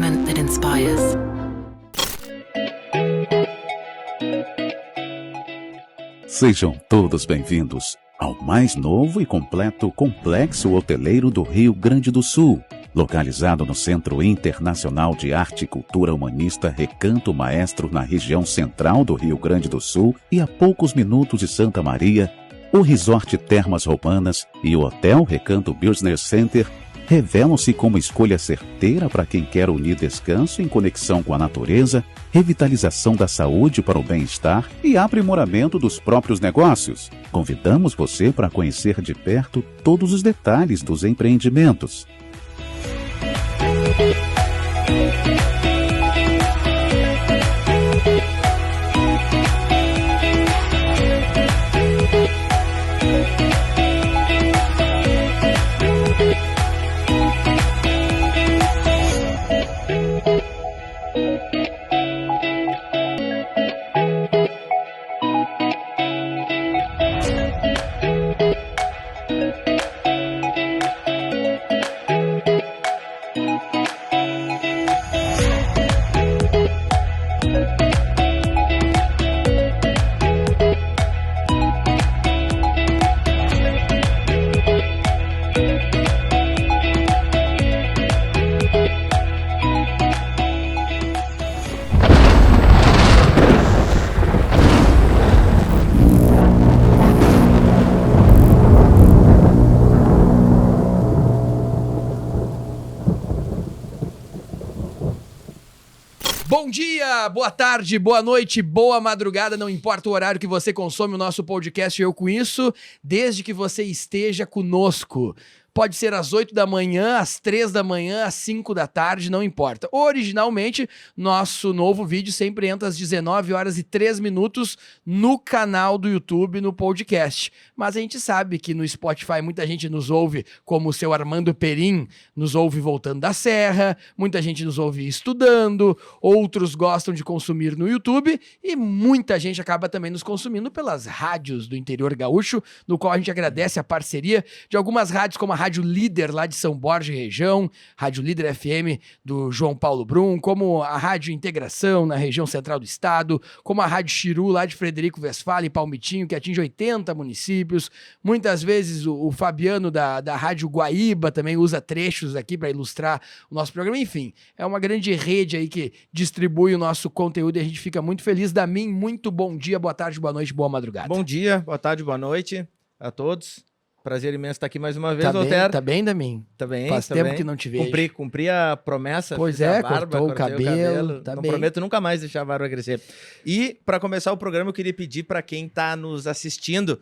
entertainment that inspires. Sejam todos bem-vindos ao mais novo e completo complexo hoteleiro do Rio Grande do Sul, localizado no Centro Internacional de Arte e Cultura Humanista Recanto Maestro, na região central do Rio Grande do Sul e a poucos minutos de Santa Maria. O Resort Termas Romanas e o Hotel Recanto Business Center revelam-se como escolha certeira para quem quer unir descanso em conexão com a natureza, revitalização da saúde para o bem-estar e aprimoramento dos próprios negócios. Convidamos você para conhecer de perto todos os detalhes dos empreendimentos. Bom dia, boa tarde, boa noite, boa madrugada, não importa o horário que você consome o nosso podcast Eu Com Isso, desde que você esteja conosco. Pode ser às 8 da manhã, às 3 da manhã, às 5 da tarde, não importa. Originalmente, nosso novo vídeo sempre entra às 19 horas e 3 minutos no canal do YouTube, no podcast. Mas a gente sabe que no Spotify muita gente nos ouve, como o seu Armando Perim, nos ouve voltando da serra, muita gente nos ouve estudando, outros gostam de consumir no YouTube e muita gente acaba também nos consumindo pelas rádios do interior gaúcho, no qual a gente agradece a parceria de algumas rádios como a Rádio Líder, lá de São Borja e região, Rádio Líder FM do João Paulo Brum, como a Rádio Integração na região central do estado, como a Rádio Chiru, lá de Frederico Westphalen e Palmitinho, que atinge 80 municípios. Muitas vezes o Fabiano da Rádio Guaíba também usa trechos aqui para ilustrar o nosso programa. Enfim, é uma grande rede aí que distribui o nosso conteúdo e a gente fica muito feliz. Damin, muito bom dia, boa tarde, boa noite, boa madrugada. Bom dia, boa tarde, boa noite a todos. Prazer imenso estar aqui mais uma vez, Walter. Tá bem, Damin? Tá bem, Faz tempo que não te vejo. Cumpri a promessa. Pois fiz é, a barba, cortou o cabelo. Tá não bem. prometo nunca mais deixar a barba crescer. E, para começar o programa, eu queria pedir para quem está nos assistindo,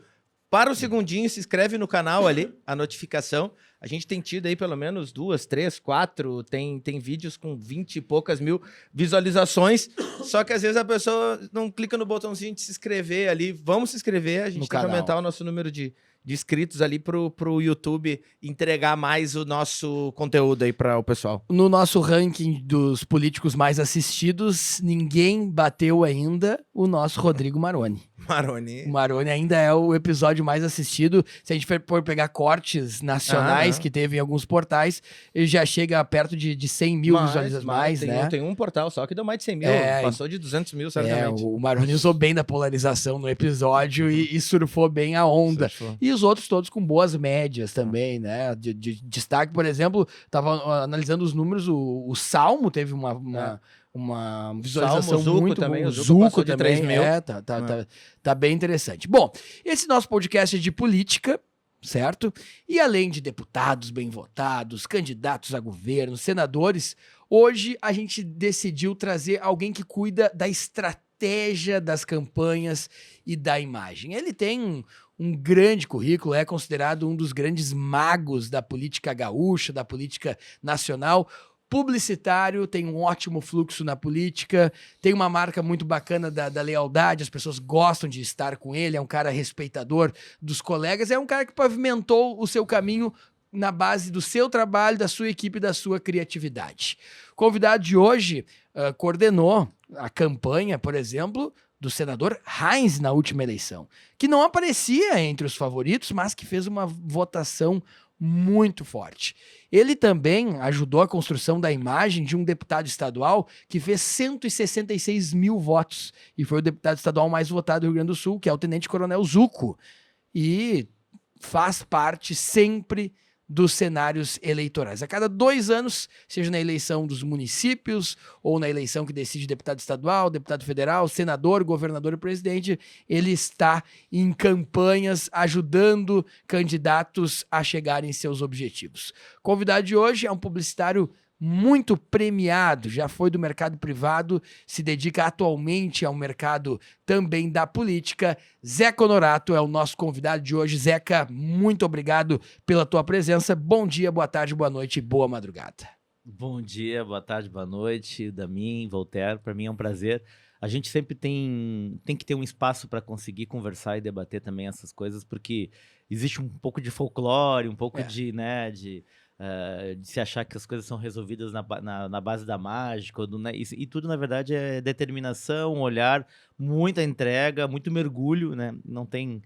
para o segundinho, se inscreve no canal ali, a notificação. A gente tem tido aí pelo menos 2, 3, 4, tem vídeos com 20 e poucas mil visualizações, só que às vezes a pessoa não clica no botãozinho de se inscrever ali. Vamos se inscrever, a gente tem que aumentar o nosso número de inscritos ali pro YouTube entregar mais o nosso conteúdo aí para o pessoal. No nosso ranking dos políticos mais assistidos, ninguém bateu ainda o nosso Rodrigo Maroni. Maroni. O Maroni ainda é o episódio mais assistido. Se a gente for pegar cortes nacionais que teve em alguns portais, ele já chega perto de 100 mil visualizações mais, né? Tem um portal só que deu mais de 100 mil, passou de 200 mil, certamente. O Maroni usou bem da polarização no episódio e surfou bem a onda. E os outros todos com boas médias também, né? De destaque, por exemplo, tava analisando os números, o Salmo teve uma visualização Zuco muito também, boa. o Zuco passou de também, 3 mil. Tá bem interessante. Bom, esse nosso podcast é de política, certo? E além de deputados bem votados, candidatos a governo, senadores, hoje a gente decidiu trazer alguém que cuida da estratégia das campanhas e da imagem. Ele tem um grande currículo, é considerado um dos grandes magos da política gaúcha, da política nacional. Publicitário, tem um ótimo fluxo na política, tem uma marca muito bacana da lealdade, as pessoas gostam de estar com ele, é um cara respeitador dos colegas, é um cara que pavimentou o seu caminho na base do seu trabalho, da sua equipe e da sua criatividade. O convidado de hoje coordenou a campanha, por exemplo, do senador Heinz na última eleição, que não aparecia entre os favoritos, mas que fez uma votação muito forte. Ele também ajudou a construção da imagem de um deputado estadual que fez 166 mil votos e foi o deputado estadual mais votado do Rio Grande do Sul, que é o Tenente Coronel Zuco. E faz parte sempre dos cenários eleitorais. A cada 2 anos, seja na eleição dos municípios ou na eleição que decide deputado estadual, deputado federal, senador, governador e presidente, ele está em campanhas ajudando candidatos a chegarem em seus objetivos. O convidado de hoje é um publicitário muito premiado, já foi do mercado privado, se dedica atualmente ao mercado também da política. Zeca Honorato é o nosso convidado de hoje. Zeca, muito obrigado pela tua presença. Bom dia, boa tarde, boa noite e boa madrugada. Bom dia, boa tarde, boa noite, Damin, Voltaire, para mim é um prazer. A gente sempre tem que ter um espaço para conseguir conversar e debater também essas coisas, porque existe um pouco de folclore, um pouco de se achar que as coisas são resolvidas na base da mágica, e tudo, na verdade, é determinação, olhar, muita entrega, muito mergulho, né? Não tem,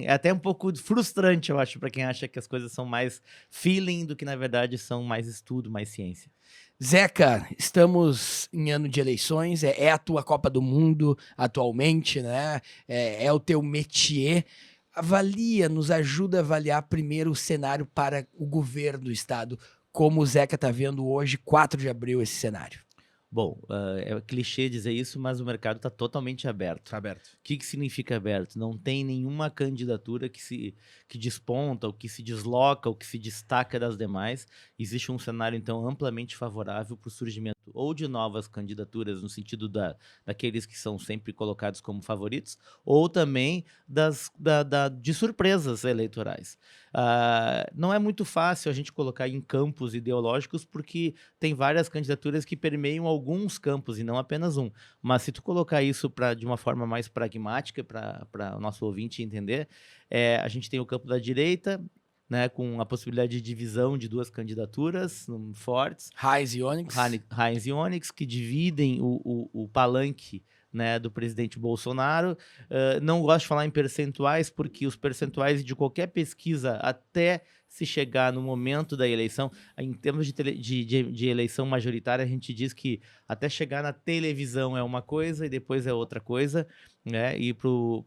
é até um pouco frustrante, eu acho, para quem acha que as coisas são mais feeling do que, na verdade, são mais estudo, mais ciência. Zeca, estamos em ano de eleições, é a tua Copa do Mundo atualmente, né? É o teu métier. Nos ajuda a avaliar primeiro o cenário para o governo do estado, como o Zeca está vendo hoje, 4 de abril, esse cenário. Bom, é clichê dizer isso, mas o mercado está totalmente aberto. Tá aberto. O que significa aberto? Não tem nenhuma candidatura que desponta, ou que se desloca, ou que se destaca das demais. Existe um cenário, então, amplamente favorável para o surgimento ou de novas candidaturas, no sentido daqueles que são sempre colocados como favoritos, ou também de surpresas eleitorais. Não é muito fácil a gente colocar em campos ideológicos, porque tem várias candidaturas que permeiam alguns campos e não apenas um. Mas se tu colocar isso de uma forma mais pragmática para o nosso ouvinte entender, a gente tem o campo da direita, né, com a possibilidade de divisão de 2 candidaturas fortes. Heinz e Onyx. Heinz e Onyx, que dividem o palanque, né, do presidente Bolsonaro. Não gosto de falar em percentuais, porque os percentuais de qualquer pesquisa, até se chegar no momento da eleição, em termos de eleição majoritária, a gente diz que até chegar na televisão é uma coisa e depois é outra coisa, né? E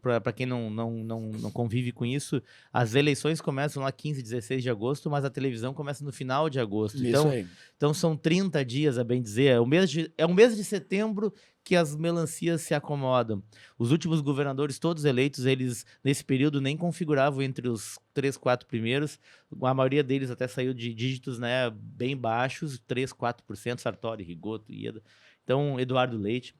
para quem não convive com isso, as eleições começam lá 15, 16 de agosto, mas a televisão começa no final de agosto. Então são 30 dias, a bem dizer. É um mês de setembro que as melancias se acomodam. Os últimos governadores, todos eleitos, eles nesse período nem configuravam entre os 3, 4 primeiros. A maioria deles até saiu de dígitos, né, bem baixos, 3, 4%, Sartori, Rigoto, Ieda. Então, Eduardo Leite.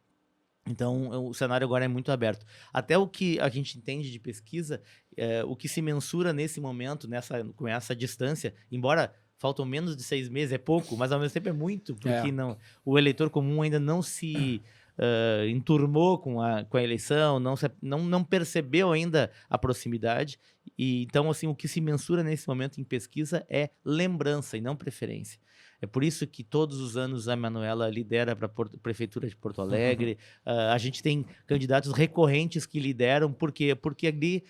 Então, o cenário agora é muito aberto. Até o que a gente entende de pesquisa, o que se mensura nesse momento, com essa distância, embora faltam menos de 6 meses, é pouco, mas ao mesmo tempo é muito, porque o eleitor comum ainda não se enturmou com a eleição, não percebeu ainda a proximidade. E então, assim, o que se mensura nesse momento em pesquisa é lembrança e não preferência. É por isso que todos os anos a Manuela lidera para a Prefeitura de Porto Alegre. A gente tem candidatos recorrentes que lideram. Por quê? Porque ali,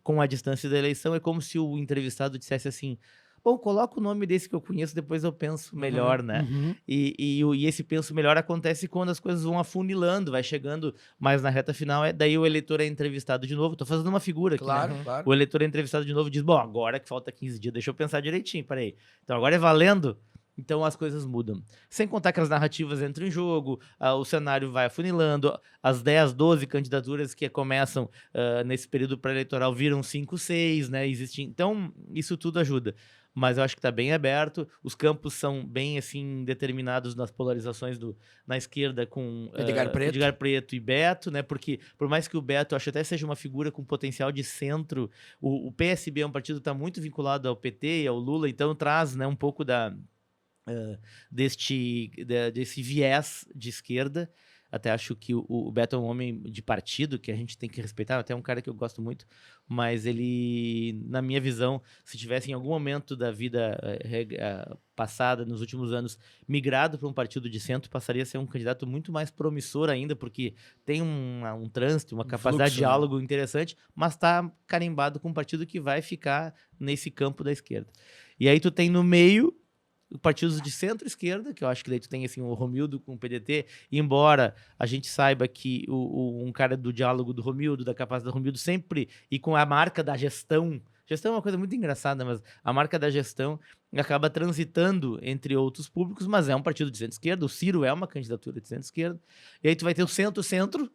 com a distância da eleição, é como se o entrevistado dissesse assim: bom, coloca o nome desse que eu conheço, depois eu penso melhor, né? E esse penso melhor acontece quando as coisas vão afunilando, vai chegando mais na reta final, daí o eleitor é entrevistado de novo. Tô fazendo uma figura aqui, né? Claro. O eleitor é entrevistado de novo e diz: bom, agora que falta 15 dias, deixa eu pensar direitinho, peraí. Então agora é valendo? Então as coisas mudam. Sem contar que as narrativas entram em jogo, o cenário vai afunilando, as 10, 12 candidaturas que começam nesse período pré-eleitoral viram 5, 6, né? Então, isso tudo ajuda. Mas eu acho que está bem aberto, os campos são bem assim determinados nas polarizações na esquerda com Edgar Preto e Beto, né? Porque por mais que o Beto, acho até seja uma figura com potencial de centro, o PSB é um partido que está muito vinculado ao PT e ao Lula, então traz, né, um pouco desse viés de esquerda. Até acho que o Beto é um homem de partido que a gente tem que respeitar, até um cara que eu gosto muito, mas ele, na minha visão, se tivesse em algum momento da vida passada, nos últimos anos, migrado para um partido de centro, passaria a ser um candidato muito mais promissor ainda, porque tem um trânsito, uma capacidade de diálogo interessante, mas está carimbado com um partido que vai ficar nesse campo da esquerda. E aí tu tem no meio partidos de centro-esquerda, que eu acho que daí tu tem assim, o Romildo com o PDT, embora a gente saiba que um cara do diálogo do Romildo, da capacidade do Romildo sempre, e com a marca da gestão é uma coisa muito engraçada, mas a marca da gestão acaba transitando entre outros públicos, mas é um partido de centro-esquerda, o Ciro é uma candidatura de centro-esquerda, e aí tu vai ter o centro-centro,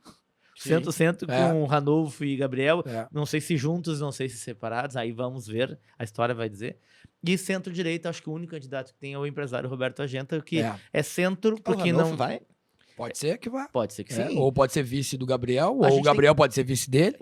centro-centro com Ranolfo e Gabriel, não sei se juntos, não sei se separados, aí vamos ver, a história vai dizer. E centro-direita, acho que o único candidato que tem é o empresário Roberto Agenta, que é centro, porque não... vai? Pode ser que vá. Pode ser que sim. Ou pode ser vice do Gabriel, ou o Gabriel pode ser vice dele.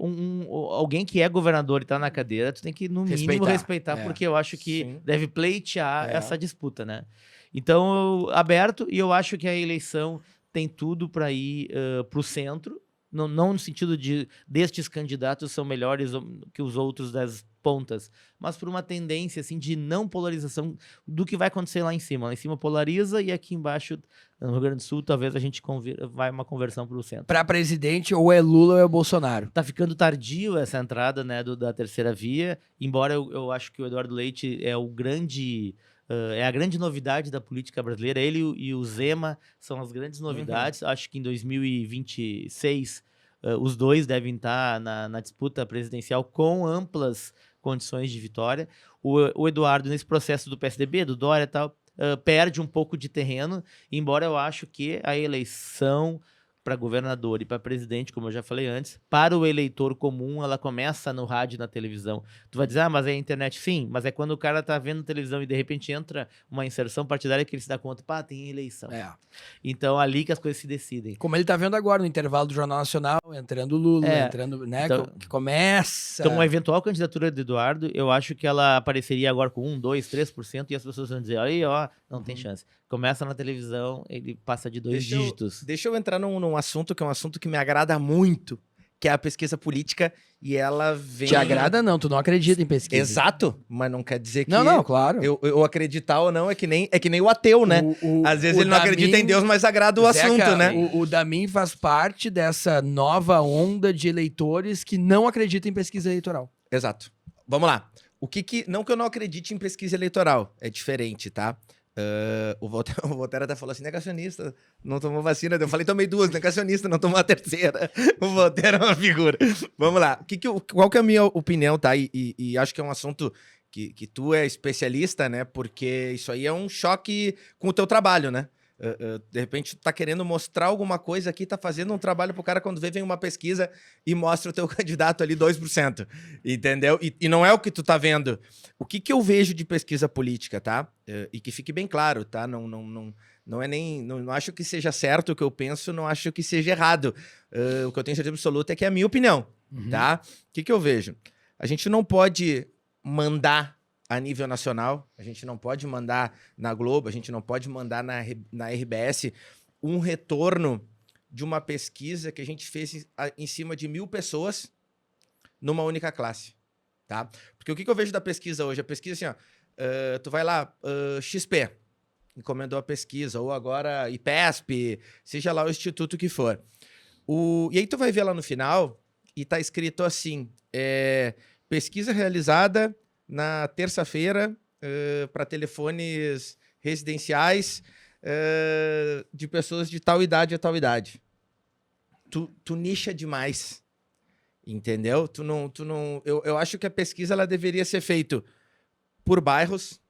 Alguém que é governador e tá na cadeira, tu tem que, no mínimo, respeitar, porque eu acho que deve pleitear essa disputa, né? Então, aberto, e eu acho que a eleição tem tudo para ir pro centro, não no sentido de destes candidatos são melhores que os outros das pontas, mas por uma tendência assim de não polarização do que vai acontecer lá em cima. Lá em cima polariza e aqui embaixo, no Rio Grande do Sul, talvez a gente vai uma conversão para o centro. Para presidente, ou é Lula ou é Bolsonaro. Tá ficando tardio essa entrada, né, da terceira via, embora eu acho que o Eduardo Leite é o grande... é a grande novidade da política brasileira. Ele e o Zema são as grandes novidades. Acho que em 2026 os dois devem estar na disputa presidencial com amplas condições de vitória. O Eduardo, nesse processo do PSDB, do Dória e tal, perde um pouco de terreno, embora eu acho que a eleição para governador e para presidente, como eu já falei antes, para o eleitor comum, ela começa no rádio e na televisão. Tu vai dizer, mas é a internet? Sim, mas é quando o cara tá vendo televisão e de repente entra uma inserção partidária que ele se dá conta, pá, tem eleição. Então, ali que as coisas se decidem. Como ele tá vendo agora no intervalo do Jornal Nacional, entrando o Lula, entrando, né, então, que começa... Então, uma eventual candidatura do Eduardo, eu acho que ela apareceria agora com 1, 2, 3%, e as pessoas vão dizer, aí, ó, não tem chance. Começa na televisão, ele passa de 2 dígitos. Deixa eu entrar num assunto que é um assunto que me agrada muito, que é a pesquisa política, e ela vem... Te agrada não, tu não acredita em pesquisa. Exato, mas não quer dizer que... Não, claro. Eu acreditar ou não é que nem o ateu, né? Às vezes ele não acredita em Deus, mas agrada o assunto, né? O Damin faz parte dessa nova onda de eleitores que não acreditam em pesquisa eleitoral. Exato. Vamos lá. Não que eu não acredite em pesquisa eleitoral, é diferente, tá? O Voltaire até falou assim, negacionista, não tomou vacina. Eu falei, tomei 2, negacionista, não tomou a terceira. O Voltaire é uma figura. Vamos lá. Qual que é a minha opinião, tá? E acho que é um assunto que tu é especialista, né? Porque isso aí é um choque com o teu trabalho, né? De repente, tu tá querendo mostrar alguma coisa aqui, tá fazendo um trabalho pro cara, quando vem uma pesquisa e mostra o teu candidato ali 2%, entendeu? E não é o que tu tá vendo. O que eu vejo de pesquisa política, tá? E que fique bem claro, tá? Não é nem... Não acho que seja certo o que eu penso, não acho que seja errado. O que eu tenho certeza absoluta é que é a minha opinião, tá? O que eu vejo? A gente não pode mandar a nível nacional, a gente não pode mandar na Globo, a gente não pode mandar na RBS um retorno de uma pesquisa que a gente fez em cima de 1.000 pessoas numa única classe, tá? Porque o que eu vejo da pesquisa hoje? A pesquisa assim, ó, tu vai lá, XP, encomendou a pesquisa, ou agora IPESP, seja lá o instituto que for. E aí tu vai ver lá no final e tá escrito assim, pesquisa realizada na terça-feira, para telefones residenciais de pessoas de tal idade a tal idade. Tu nicha demais, entendeu? Eu acho que a pesquisa ela deveria ser feita por bairros,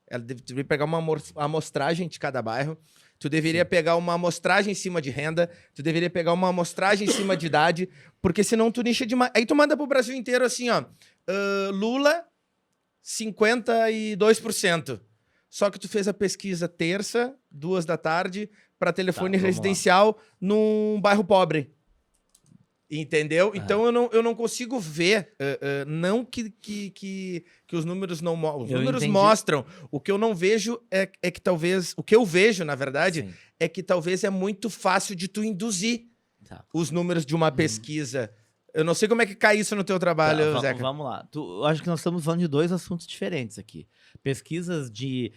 ela deveria pegar uma amostragem de cada bairro, tu deveria pegar uma amostragem em cima de renda, tu deveria pegar uma amostragem em cima de idade, porque senão tu nicha demais. Aí tu manda pro Brasil inteiro assim, ó, Lula... 52%. Só que tu fez a pesquisa terça, 2 da tarde, para telefone residencial num bairro pobre. Entendeu? Então eu não consigo ver, não que os números não mostram. Os números mostram. O que eu não vejo é que talvez... O que eu vejo, na verdade, é que talvez é muito fácil de tu induzir os números de uma pesquisa Eu não sei como é que cai isso no teu trabalho, Zeca. Vamos lá. Eu acho que nós estamos falando de dois assuntos diferentes aqui. Pesquisas de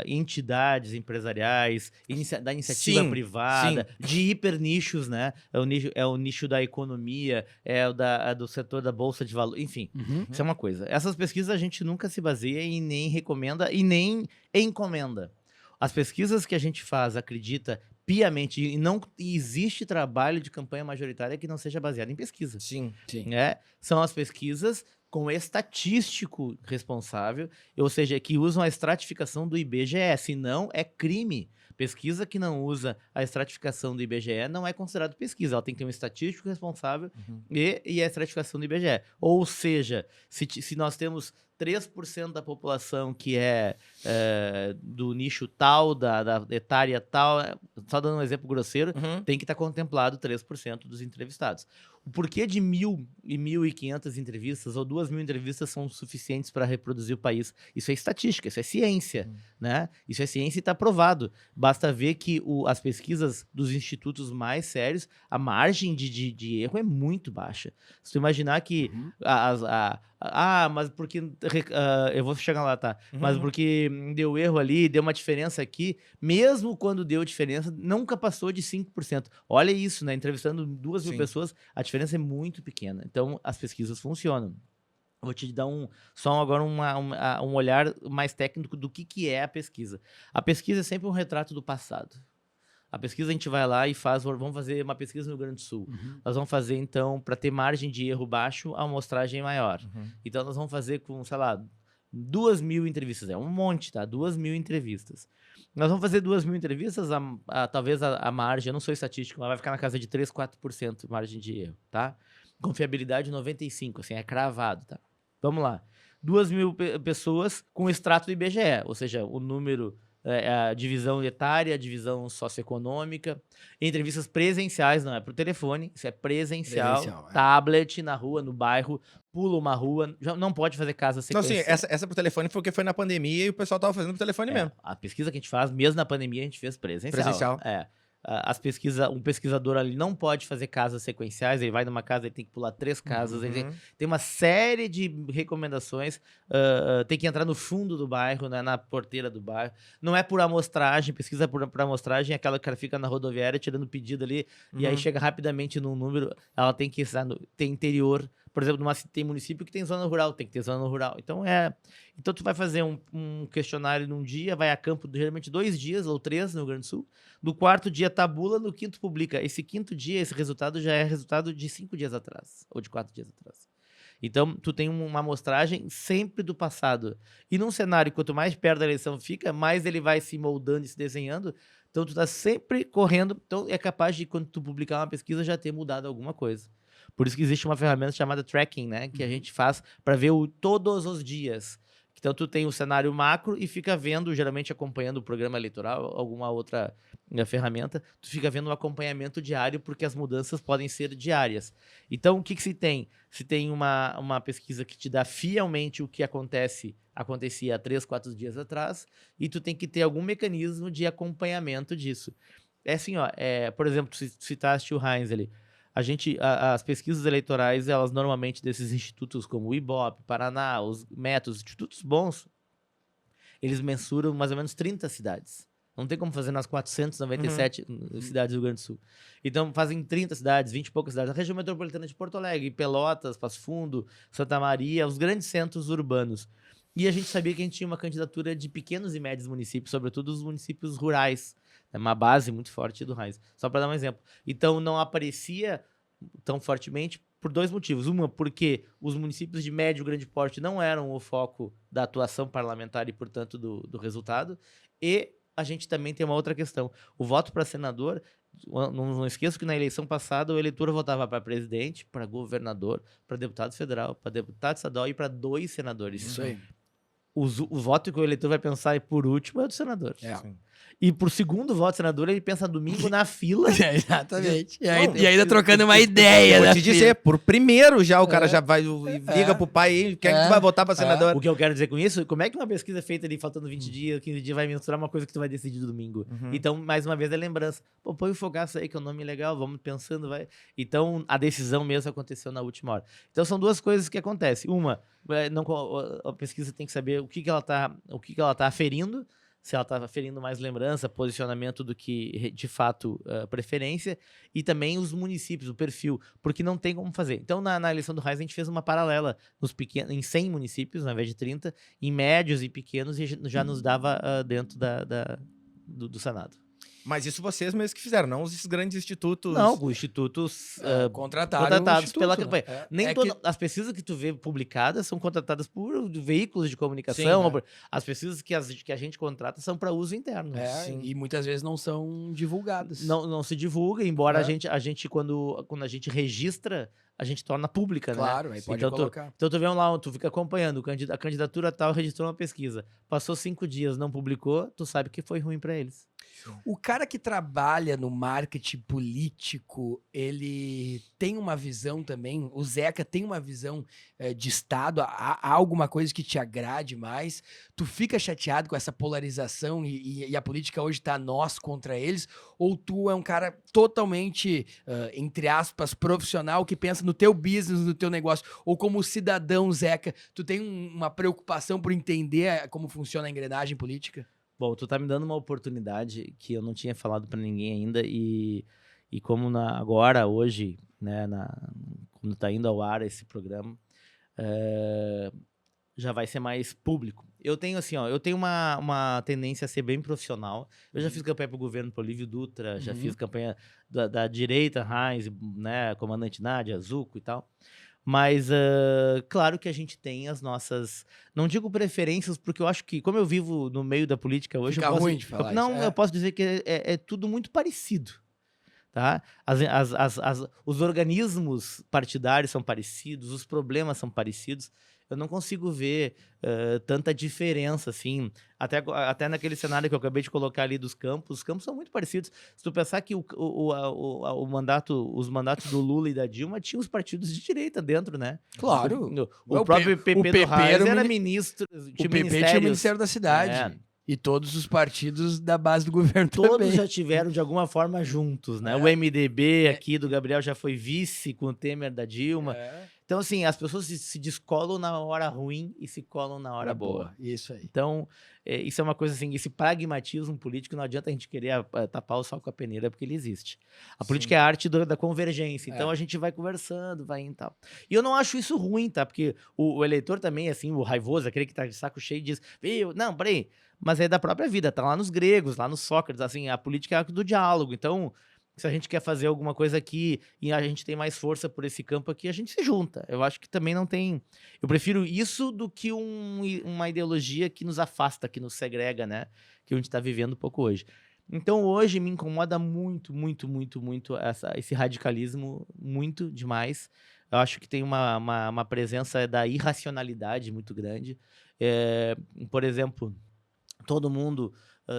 entidades empresariais, da iniciativa Sim, privada, de hipernichos, né? É o nicho da economia, do setor da bolsa de valores, enfim. Isso é uma coisa. Essas pesquisas a gente nunca se baseia e nem recomenda e nem encomenda. As pesquisas que a gente faz, acredita piamente, e não existe trabalho de campanha majoritária que não seja baseado em pesquisa. Sim. Né? São as pesquisas com estatístico responsável, ou seja, que usam a estratificação do IBGE, senão é crime. Pesquisa que não usa a estratificação do IBGE não é considerado pesquisa, ela tem que ter um estatístico responsável e a estratificação do IBGE. Ou seja, se nós temos 3% da população que é do nicho tal, da etária tal, só dando um exemplo grosseiro, tem que estar contemplado 3% dos entrevistados. O porquê de 1.000 e 1.500 entrevistas ou 2.000 entrevistas são suficientes para reproduzir o país? Isso é estatística, isso é ciência, né? Isso é ciência e está provado. Basta ver que as pesquisas dos institutos mais sérios, a margem de erro é muito baixa. Se tu imaginar que mas porque eu vou chegar lá, tá? Mas porque deu erro ali, deu uma diferença aqui, mesmo quando deu diferença, nunca passou de 5%. Olha isso, né? Entrevistando 2.000 pessoas, a diferença é muito pequena. Então, as pesquisas funcionam. Vou te dar agora um olhar mais técnico do que é a pesquisa. A pesquisa é sempre um retrato do passado. A pesquisa a gente vai lá e vamos fazer uma pesquisa no Rio Grande do Sul. Nós vamos fazer, então, para ter margem de erro baixo, a amostragem maior. Então, nós vamos fazer com, sei lá, 2.000 entrevistas. É um monte, tá? 2.000 entrevistas. Nós vamos fazer 2.000 entrevistas, talvez a margem, eu não sou estatístico, mas vai ficar na casa de 3, 4% margem de erro, tá? Confiabilidade 95%, assim, é cravado, tá? Vamos lá. 2.000 pessoas com o extrato do IBGE, ou seja, o número... a divisão etária, a divisão socioeconômica, entrevistas presenciais, não é por telefone, isso é presencial, tablet, na rua, no bairro, pula uma rua, já não pode fazer casa sequencial. Não, sim, essa por telefone foi porque foi na pandemia e o pessoal tava fazendo por telefone mesmo. A pesquisa que a gente faz, mesmo na pandemia, a gente fez presencial. Um pesquisador ali não pode fazer casas sequenciais, ele vai numa casa, ele tem que pular 3 casas, ele tem uma série de recomendações, tem que entrar no fundo do bairro, né, na porteira do bairro, não é por amostragem, pesquisa por amostragem, é aquela que ela fica na rodoviária tirando pedido ali, e aí chega rapidamente num número, ela tem que estar tem interior, por exemplo, tem município que tem zona rural, tem que ter zona rural. Então tu vai fazer um questionário num dia, vai a campo geralmente 2 dias ou 3 no Rio Grande do Sul. No 4º dia tabula, no 5º publica. Esse 5º dia, esse resultado já é resultado de 5 dias atrás, ou de 4 dias atrás. Então, tu tem uma amostragem sempre do passado. E num cenário, quanto mais perto da eleição fica, mais ele vai se moldando e se desenhando. Então, tu tá sempre correndo. Então, é capaz de, quando tu publicar uma pesquisa, já ter mudado alguma coisa. Por isso que existe uma ferramenta chamada tracking, né? Que a gente faz para ver todos os dias. Então, tu tem o cenário macro e fica vendo, geralmente acompanhando o programa eleitoral, alguma outra ferramenta, tu fica vendo um acompanhamento diário, porque as mudanças podem ser diárias. Então, o que se tem? Se tem uma pesquisa que te dá fielmente o que acontecia há 3, 4 dias atrás, e tu tem que ter algum mecanismo de acompanhamento disso. É assim, por exemplo, tu citaste o Heinz ali. As pesquisas eleitorais, elas normalmente desses institutos como o IBOP, Paraná, os métodos, institutos bons, eles mensuram mais ou menos 30 cidades. Não tem como fazer nas 497 cidades do Rio Grande do Sul. Então, fazem 30 cidades, 20 e poucas cidades. A região metropolitana de Porto Alegre, Pelotas, Passo Fundo, Santa Maria, os grandes centros urbanos. E a gente sabia que a gente tinha uma candidatura de pequenos e médios municípios, sobretudo os municípios rurais. É uma base muito forte do Raiz. Só para dar um exemplo. Então, não aparecia tão fortemente por 2 motivos. Uma, porque os municípios de médio e grande porte não eram o foco da atuação parlamentar e, portanto, do resultado. E a gente também tem uma outra questão. O voto para senador, não esqueço que na eleição passada o eleitor votava para presidente, para governador, para deputado federal, para deputado estadual e para 2 senadores. Isso aí. O voto que o eleitor vai pensar por último é o do senador. E por segundo voto de senador, ele pensa domingo na fila. Exatamente. E, Não, e ainda trocando uma ideia, Eu vou né? te dizer, por primeiro já o cara já vai e liga pro pai e quem é que tu vai votar pra senador? O que eu quero dizer com isso, como é que uma pesquisa feita ali faltando 20 dias, 15 dias, vai mensurar uma coisa que tu vai decidir no domingo? Então, mais uma vez, é lembrança. Pô, põe o Fogaça aí, que é um nome legal, vamos pensando, vai. Então, a decisão mesmo aconteceu na última hora. Então, são duas coisas que acontecem. Uma, a pesquisa tem que saber o que ela tá aferindo, se ela está aferindo mais lembrança, posicionamento do que, de fato, preferência, e também os municípios, o perfil, porque não tem como fazer. Então, na eleição do Reis, a gente fez uma paralela em 100 municípios, ao invés de 30, em médios e pequenos, e já nos dava dentro do Senado. Mas isso vocês mesmos que fizeram, não os grandes institutos. Não, os institutos contratados pela campanha. Né? Nem as pesquisas que tu vê publicadas são contratadas por veículos de comunicação. Sim, as pesquisas que a gente contrata são para uso interno. E muitas vezes não são divulgadas. Não se divulga, embora a gente quando a gente registra, a gente torna pública, né? Claro, aí pode colocar. Então tu vê lá, tu fica acompanhando, a candidatura tal registrou uma pesquisa. Passou 5 dias, não publicou, tu sabe que foi ruim para eles. O cara que trabalha no marketing político, ele tem uma visão também, o Zeca tem uma visão de Estado, há alguma coisa que te agrade mais? Tu fica chateado com essa polarização e a política hoje tá nós contra eles? Ou tu é um cara totalmente, entre aspas, profissional, que pensa no teu business, no teu negócio? Ou como cidadão, Zeca, tu tem uma preocupação por entender como funciona a engrenagem política? Bom, tu tá me dando uma oportunidade que eu não tinha falado pra ninguém ainda e como agora, hoje, né, quando tá indo ao ar esse programa, já vai ser mais público. Eu tenho assim, eu tenho uma tendência a ser bem profissional. Eu já fiz campanha pro governo, pro Olívio Dutra, já fiz campanha da direita, Heinz, né, comandante Nádia, Zucco e tal. Mas, claro que a gente tem as nossas... Não digo preferências, porque eu acho que, como eu vivo no meio da política hoje... Fica ruim de falar isso. Eu posso dizer que é tudo muito parecido. Tá? Os organismos partidários são parecidos, os problemas são parecidos. Eu não consigo ver tanta diferença, assim. Até naquele cenário que eu acabei de colocar ali dos campos, os campos são muito parecidos. Se tu pensar que os mandatos do Lula e da Dilma tinham os partidos de direita dentro, né? Claro. O próprio PP do Reis era ministro. O PP tinha o Ministério da Cidade. E todos os partidos da base do governo todos também. já tiveram, de alguma forma, juntos, né? O MDB aqui do Gabriel já foi vice com o Temer da Dilma. Então, assim, as pessoas se descolam na hora ruim e se colam na hora boa. Isso aí. Então, isso é uma coisa assim, esse pragmatismo político, não adianta a gente querer tapar o sol com a peneira, porque ele existe. A política é a arte da convergência, então a gente vai conversando, vai indo e tal. E eu não acho isso ruim, tá? Porque o eleitor também, assim, o raivoso, aquele que tá de saco cheio, diz, viu, não, peraí, mas é da própria vida, tá lá nos gregos, lá nos Sócrates, assim, a política é a arte do diálogo, então... Se a gente quer fazer alguma coisa aqui e a gente tem mais força por esse campo aqui, a gente se junta. Eu acho que também não tem... Eu prefiro isso do que uma ideologia que nos afasta, que nos segrega, né? Que a gente está vivendo um pouco hoje. Então, hoje me incomoda muito, muito, muito, muito esse radicalismo, muito demais. Eu acho que tem uma presença da irracionalidade muito grande. Por exemplo, todo mundo...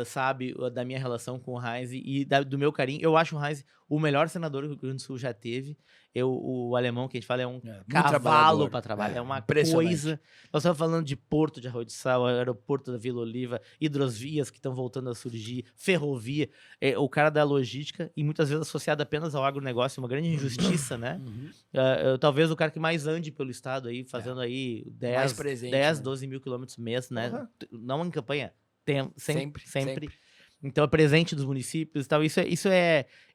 sabe da minha relação com o Heinz e do meu carinho. Eu acho o Heinz o melhor senador que o Rio Grande do Sul já teve. O alemão, que a gente fala, é um cavalo para trabalhar. É uma coisa... Nós estamos falando de Porto de Arroio de Sal, aeroporto da Vila Oliva, hidrovias que estão voltando a surgir, ferrovia. O cara da logística, e muitas vezes associado apenas ao agronegócio, uma grande injustiça, né? Talvez o cara que mais ande pelo estado aí, fazendo aí 10, 12 mil quilômetros mês, né? Não em campanha. Sempre. Então é presente dos municípios e tal.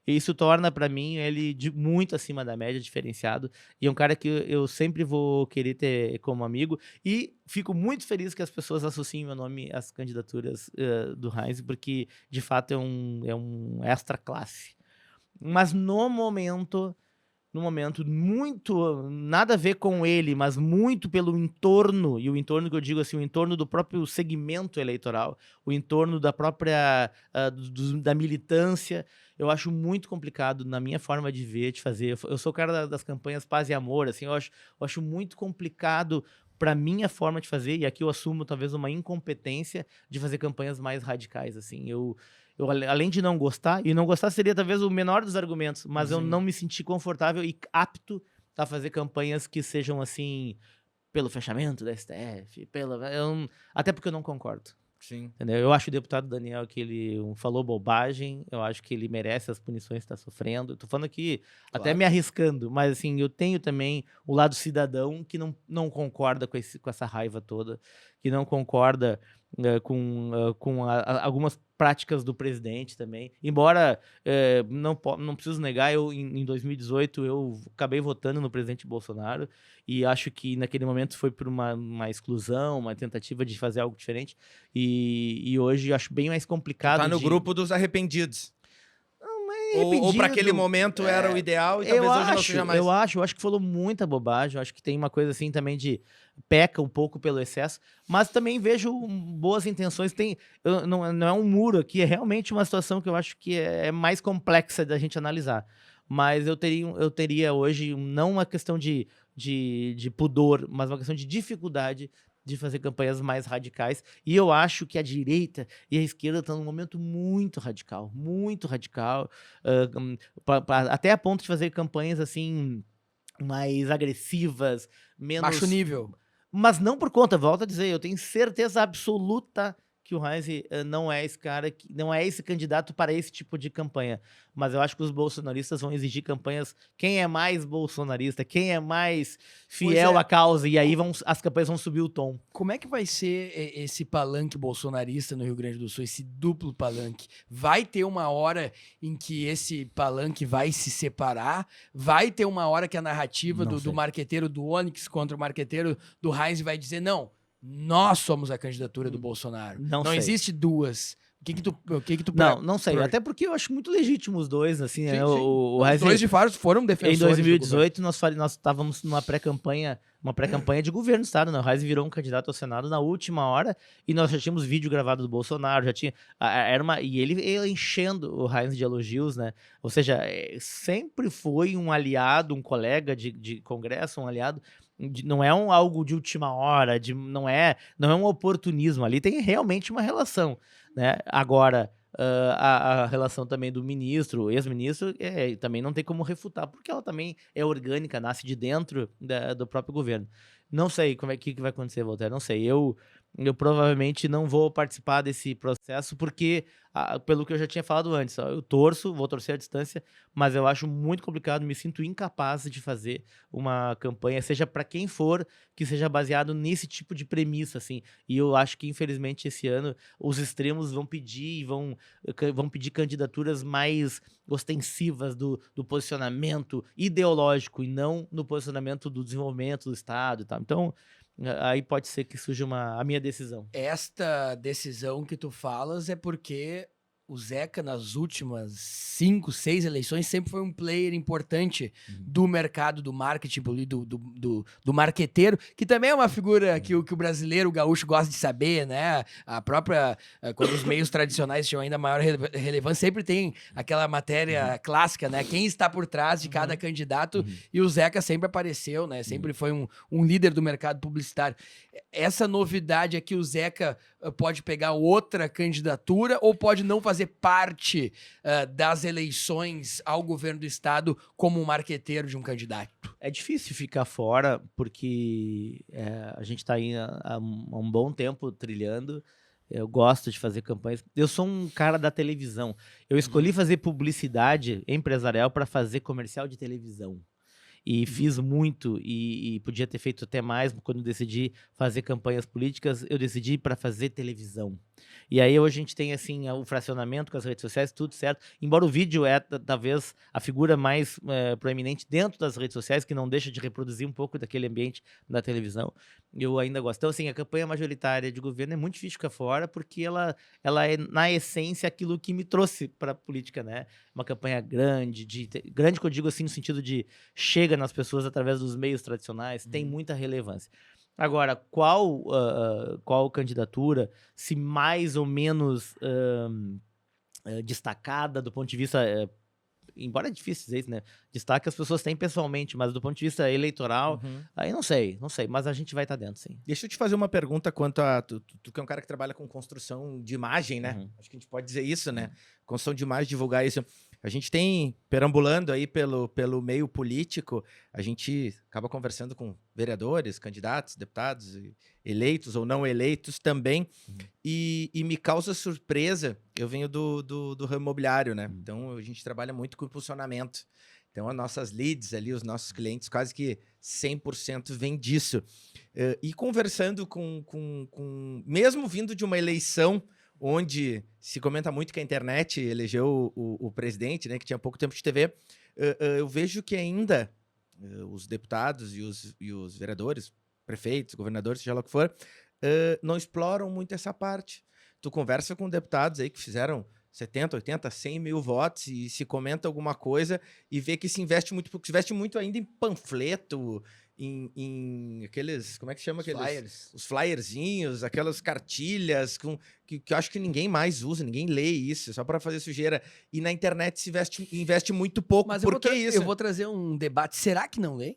Isso torna para mim ele muito acima da média, diferenciado. E é um cara que eu sempre vou querer ter como amigo. E fico muito feliz que as pessoas associem meu nome às candidaturas do Heinz, porque de fato é um extra classe. Mas no momento muito, nada a ver com ele, mas muito pelo entorno, e o entorno que eu digo assim, o entorno do próprio segmento eleitoral, o entorno da própria, da militância, eu acho muito complicado na minha forma de ver, de fazer. Eu sou o cara das campanhas Paz e Amor, assim, eu acho muito complicado para minha forma de fazer, e aqui eu assumo talvez uma incompetência de fazer campanhas mais radicais, assim. Eu além de não gostar, e não gostar seria talvez o menor dos argumentos, mas eu não me senti confortável e apto a fazer campanhas que sejam assim, pelo fechamento da STF, até porque eu não concordo. Sim. Entendeu? Eu acho o deputado Daniel que ele falou bobagem, eu acho que ele merece as punições que está sofrendo. Tô falando aqui, até me arriscando, mas assim, eu tenho também o lado cidadão que não concorda com essa raiva toda, que não concorda com algumas práticas do presidente também. Embora não preciso negar, em 2018 eu acabei votando no presidente Bolsonaro e acho que naquele momento foi por uma exclusão, uma tentativa de fazer algo diferente. E hoje acho bem mais complicado. Tá no grupo dos arrependidos. Ou Ou para aquele momento era o ideal e talvez hoje não seja mais. Eu acho que falou muita bobagem. Eu acho que tem uma coisa assim também de peca um pouco pelo excesso, mas também vejo boas intenções. Não é um muro aqui, é realmente uma situação que eu acho que é mais complexa da gente analisar. Mas eu teria hoje não uma questão de pudor, mas uma questão de dificuldade de fazer campanhas mais radicais. E eu acho que a direita e a esquerda estão num momento muito radical, até a ponto de fazer campanhas assim mais agressivas, menos... Baixo nível. Mas não por conta, volto a dizer, eu tenho certeza absoluta que o Heinz não é esse cara, não é esse candidato para esse tipo de campanha. Mas eu acho que os bolsonaristas vão exigir campanhas, quem é mais bolsonarista, quem é mais fiel à causa, e aí as campanhas vão subir o tom. Como é que vai ser esse palanque bolsonarista no Rio Grande do Sul, esse duplo palanque? Vai ter uma hora em que esse palanque vai se separar? Vai ter uma hora que a narrativa do marqueteiro do Onyx contra o marqueteiro do Heinz vai dizer, não, nós somos a candidatura do Bolsonaro. Não existe duas. O que tu Não sei. Até porque eu acho muito legítimo os dois, assim. Sim, né? sim. Os dois de fato foram defensores. Em 2018, nós estávamos numa pré-campanha de governo do estado, né? O Heinz virou um candidato ao Senado na última hora e nós já tínhamos vídeo gravado do Bolsonaro, já tinha... e ele enchendo o Heinz de elogios, né? Ou seja, sempre foi um aliado, um colega de congresso, um aliado... Não é algo de última hora, não é um oportunismo, ali tem realmente uma relação, né? Agora, a relação também do ministro, ex-ministro, também não tem como refutar, porque ela também é orgânica, nasce de dentro do próprio governo. Não sei como que vai acontecer, Voltaire, não sei. Eu provavelmente não vou participar desse processo, porque, pelo que eu já tinha falado antes, eu vou torcer à distância, mas eu acho muito complicado, me sinto incapaz de fazer uma campanha, seja para quem for, que seja baseado nesse tipo de premissa, assim. E eu acho que, infelizmente, esse ano, os extremos vão pedir candidaturas mais ostensivas do posicionamento ideológico e não no posicionamento do desenvolvimento do Estado e tal. Então, aí pode ser que surja a minha decisão. Esta decisão que tu falas é porque o Zeca, nas últimas 5, 6 eleições, sempre foi um player importante do mercado do marketing, do marqueteiro, que também é uma figura que o brasileiro, o gaúcho, gosta de saber, né? A própria, quando os meios tradicionais tinham ainda maior relevância, sempre tem aquela matéria clássica, né? Quem está por trás de cada candidato, e o Zeca sempre apareceu, né? Sempre foi um líder do mercado publicitário. Essa novidade é que o Zeca pode pegar outra candidatura ou pode não fazer parte das eleições ao governo do estado como um marqueteiro de um candidato? É difícil ficar fora, porque a gente está aí há um bom tempo trilhando. Eu gosto de fazer campanhas. Eu sou um cara da televisão. Eu escolhi fazer publicidade empresarial para fazer comercial de televisão. E fiz muito, e podia ter feito até mais. Quando decidi fazer campanhas políticas, eu decidi para fazer televisão. E aí hoje a gente tem assim o fracionamento com as redes sociais, tudo certo. Embora o vídeo talvez a figura mais proeminente dentro das redes sociais, que não deixa de reproduzir um pouco daquele ambiente da televisão, eu ainda gosto. Então, assim, a campanha majoritária de governo é muito difícil ficar fora, porque ela é, na essência, aquilo que me trouxe para a política, né? Uma campanha grande, grande que eu digo assim no sentido de chega nas pessoas através dos meios tradicionais, tem muita relevância. Agora, qual candidatura, se mais ou menos destacada do ponto de vista embora é difícil dizer isso, né? Destaque as pessoas têm pessoalmente, mas do ponto de vista eleitoral, aí não sei, mas a gente vai estar dentro, sim. Deixa eu te fazer uma pergunta quanto a... Tu que é um cara que trabalha com construção de imagem, né? Acho que a gente pode dizer isso, né? Construção de imagem, divulgar isso. A gente tem, perambulando aí pelo meio político, a gente acaba conversando com vereadores, candidatos, deputados, eleitos ou não eleitos também, e me causa surpresa, eu venho do ramo imobiliário, né? Então, a gente trabalha muito com impulsionamento. Então, as nossas leads ali, os nossos clientes, quase que 100% vêm disso. E conversando mesmo vindo de uma eleição onde se comenta muito que a internet elegeu o presidente, né, que tinha pouco tempo de TV, eu vejo que ainda os deputados e os vereadores, prefeitos, governadores, seja lá o que for, não exploram muito essa parte. Tu conversa com deputados aí que fizeram 70, 80, 100 mil votos e se comenta alguma coisa e vê que se investe muito, porque se investe muito ainda em panfleto, em aqueles, como é que chama? Aqueles Flyers. Os flyerzinhos, aquelas cartilhas que eu acho que ninguém mais usa, ninguém lê isso, só para fazer sujeira. E na internet se investe muito pouco. Mas Por que isso? eu vou trazer um debate. Será que não lê?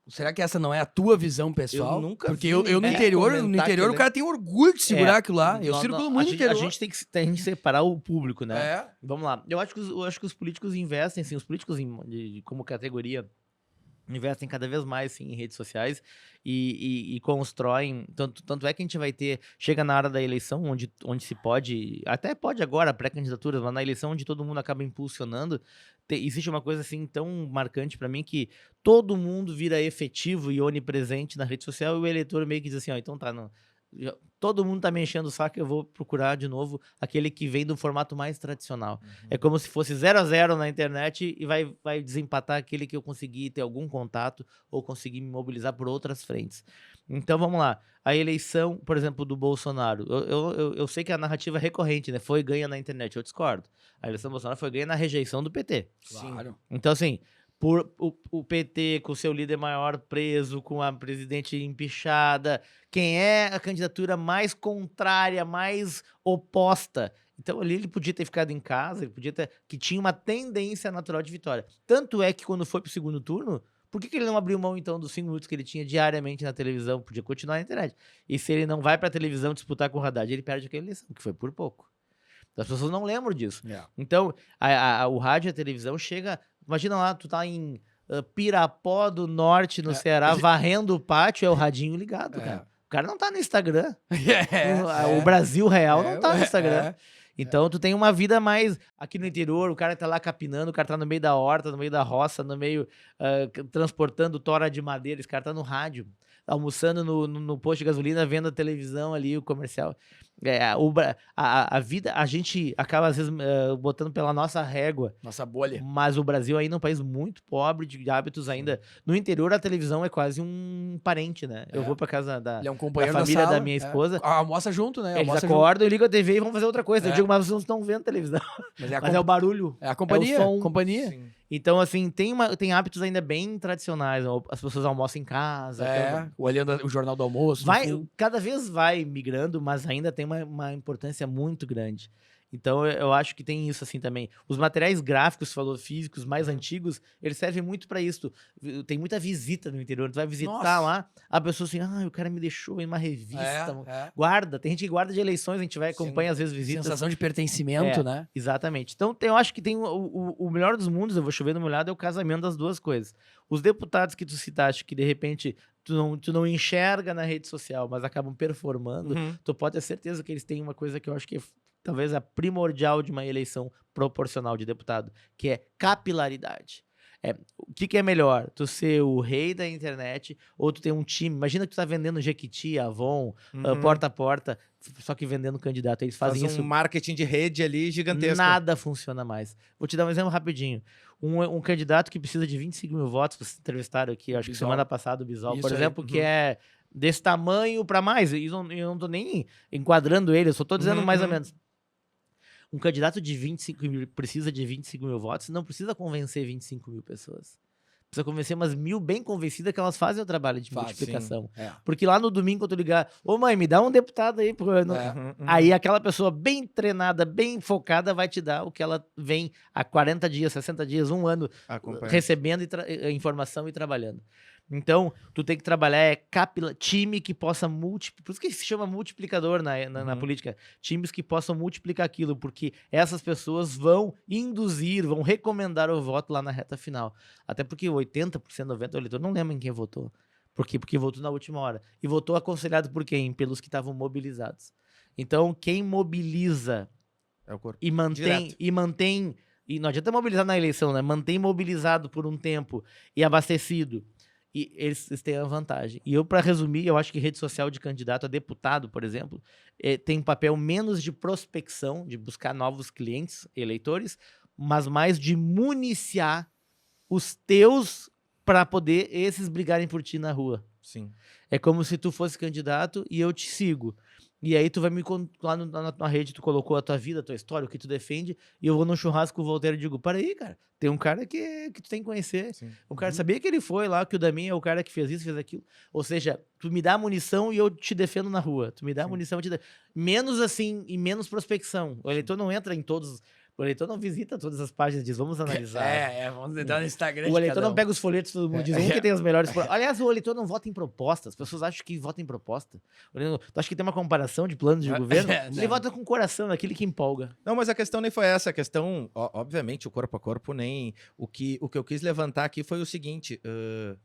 Será que essa não é a tua visão pessoal? Eu nunca Porque vi eu no ninguém interior comentar o cara tem orgulho de segurar aquilo lá. Eu circulo muito no interior. A gente tem que separar o público, né? É. Vamos lá. Eu acho que os políticos investem, assim, os políticos como categoria investem cada vez mais assim, em redes sociais e constroem, tanto é que a gente vai ter, chega na hora da eleição, onde se pode, até pode agora, pré-candidaturas, mas na eleição onde todo mundo acaba impulsionando, existe uma coisa assim tão marcante pra mim que todo mundo vira efetivo e onipresente na rede social e o eleitor meio que diz assim, ó, então tá, não, todo mundo tá me enchendo o saco, eu vou procurar de novo aquele que vem do formato mais tradicional. É como se fosse 0-0 na internet e vai desempatar aquele que eu consegui ter algum contato ou conseguir me mobilizar por outras frentes. Então vamos lá. A eleição, por exemplo, do Bolsonaro. Eu sei que a narrativa é recorrente, né? Foi ganha na internet. Eu discordo. A eleição do Bolsonaro foi ganha na rejeição do PT. Claro. Então, assim, por o PT com o seu líder maior preso, com a presidente empichada, quem é a candidatura mais contrária, mais oposta? Então ali ele podia ter ficado em casa, ele podia ter, que tinha uma tendência natural de vitória. Tanto é que quando foi pro segundo turno, por que ele não abriu mão então dos 5 minutos que ele tinha diariamente na televisão? Podia continuar na internet. E se ele não vai pra televisão disputar com o Haddad, ele perde aquela eleição, que foi por pouco. As pessoas não lembram disso. Então, o rádio e a televisão chega... Imagina lá, tu tá em Pirapó do Norte, no Ceará, varrendo o pátio, é o radinho ligado, cara. O cara não tá no Instagram. O Brasil real não tá no Instagram. Então, tu tem uma vida mais... Aqui no interior, o cara tá lá capinando, o cara tá no meio da horta, no meio da roça, no meio... transportando tora de madeira, esse cara tá no rádio, almoçando no posto de gasolina, vendo a televisão ali, o comercial. A vida, a gente acaba às vezes botando pela nossa régua. Nossa bolha. Mas o Brasil ainda é um país muito pobre de hábitos ainda. No interior, a televisão é quase um parente, né? Eu vou pra casa da família da minha esposa. Almoça junto, né? Eles acordam, eu ligo a TV e vão fazer outra coisa. Eu digo, mas vocês não estão vendo televisão. Mas é o barulho. É a companhia. É o som. Companhia. Sim. Então, assim, tem hábitos ainda bem tradicionais. As pessoas almoçam em casa. Olhando o Jornal do Almoço. Cada vez vai migrando, mas ainda tem uma importância muito grande. Então, eu acho que tem isso assim também. Os materiais gráficos, falou, físicos, mais antigos, eles servem muito pra isso. Tem muita visita no interior. Tu vai visitar lá, a pessoa assim, o cara me deixou em uma revista. Guarda. Tem gente que guarda de eleições, a gente vai acompanha às vezes visitas. Sensação de pertencimento, né? Exatamente. Então, eu acho que tem o melhor dos mundos, eu vou chover no molhado, é o casamento das duas coisas. Os deputados que tu citaste, que de repente tu não enxerga na rede social, mas acabam performando, tu pode ter certeza que eles têm uma coisa que eu acho que é talvez a primordial de uma eleição proporcional de deputado, que é capilaridade. O que é melhor? Tu ser o rei da internet ou tu ter um time? Imagina que tu tá vendendo Jequiti, Avon, porta a porta, só que vendendo candidato. Eles fazem isso. Um marketing de rede ali gigantesco. Nada funciona mais. Vou te dar um exemplo rapidinho. Um candidato que precisa de 25 mil votos, vocês entrevistaram aqui, acho que semana passada, o Bisol, por exemplo, que é desse tamanho para mais. Eu não tô nem enquadrando ele, eu só tô dizendo mais ou menos. Um candidato de 25 mil precisa de 25 mil votos, não precisa convencer 25 mil pessoas. Precisa convencer umas 1000 bem convencidas que elas fazem o trabalho de Faz, multiplicação. É. Porque lá no domingo, quando tu ligar, ô mãe, me dá um deputado aí pro ano. Aí aquela pessoa bem treinada, bem focada, vai te dar o que ela vem há 40 dias, 60 dias, um ano, Acompanha. recebendo informação e trabalhando. Então, tu tem que trabalhar time que possa multiplicar. Por isso que se chama multiplicador na política. Times que possam multiplicar aquilo, porque essas pessoas vão induzir, vão recomendar o voto lá na reta final. Até porque 80%, 90% do eleitor não lembra em quem votou. Por quê? Porque votou na última hora. E votou aconselhado por quem? Pelos que estavam mobilizados. Então, quem mobiliza É o corpo. e mantém. E não adianta mobilizar na eleição, né? Mantém mobilizado por um tempo e abastecido. E eles têm a vantagem. E eu, para resumir, eu acho que rede social de candidato a deputado, por exemplo, tem um papel menos de prospecção, de buscar novos clientes, eleitores, mas mais de municiar os teus para poder esses brigarem por ti na rua. Sim. É como se tu fosse candidato e eu te sigo. E aí tu vai me lá na tua rede, tu colocou a tua vida, a tua história, o que tu defende, e eu vou no churrasco com o Voltaire e digo, para aí, cara, tem um cara que tu tem que conhecer. Sim. O cara sabia que ele foi lá, que o Damin é o cara que fez isso, fez aquilo. Ou seja, tu me dá munição e eu te defendo na rua. Tu me dá munição, eu te defendo. Menos assim, e menos prospecção. O eleitor não entra em todos... O eleitor não visita todas as páginas, diz, vamos analisar. Vamos entrar no Instagram. O eleitor não pega os folhetos, todo mundo diz um que tem os melhores. Aliás, o eleitor não vota em propostas. As pessoas acham que vota em proposta. Tu acha que tem uma comparação de planos de governo? Ele vota com o coração, aquele que empolga. Não, mas a questão nem foi essa. A questão, obviamente, o corpo a corpo nem... O que eu quis levantar aqui foi o seguinte.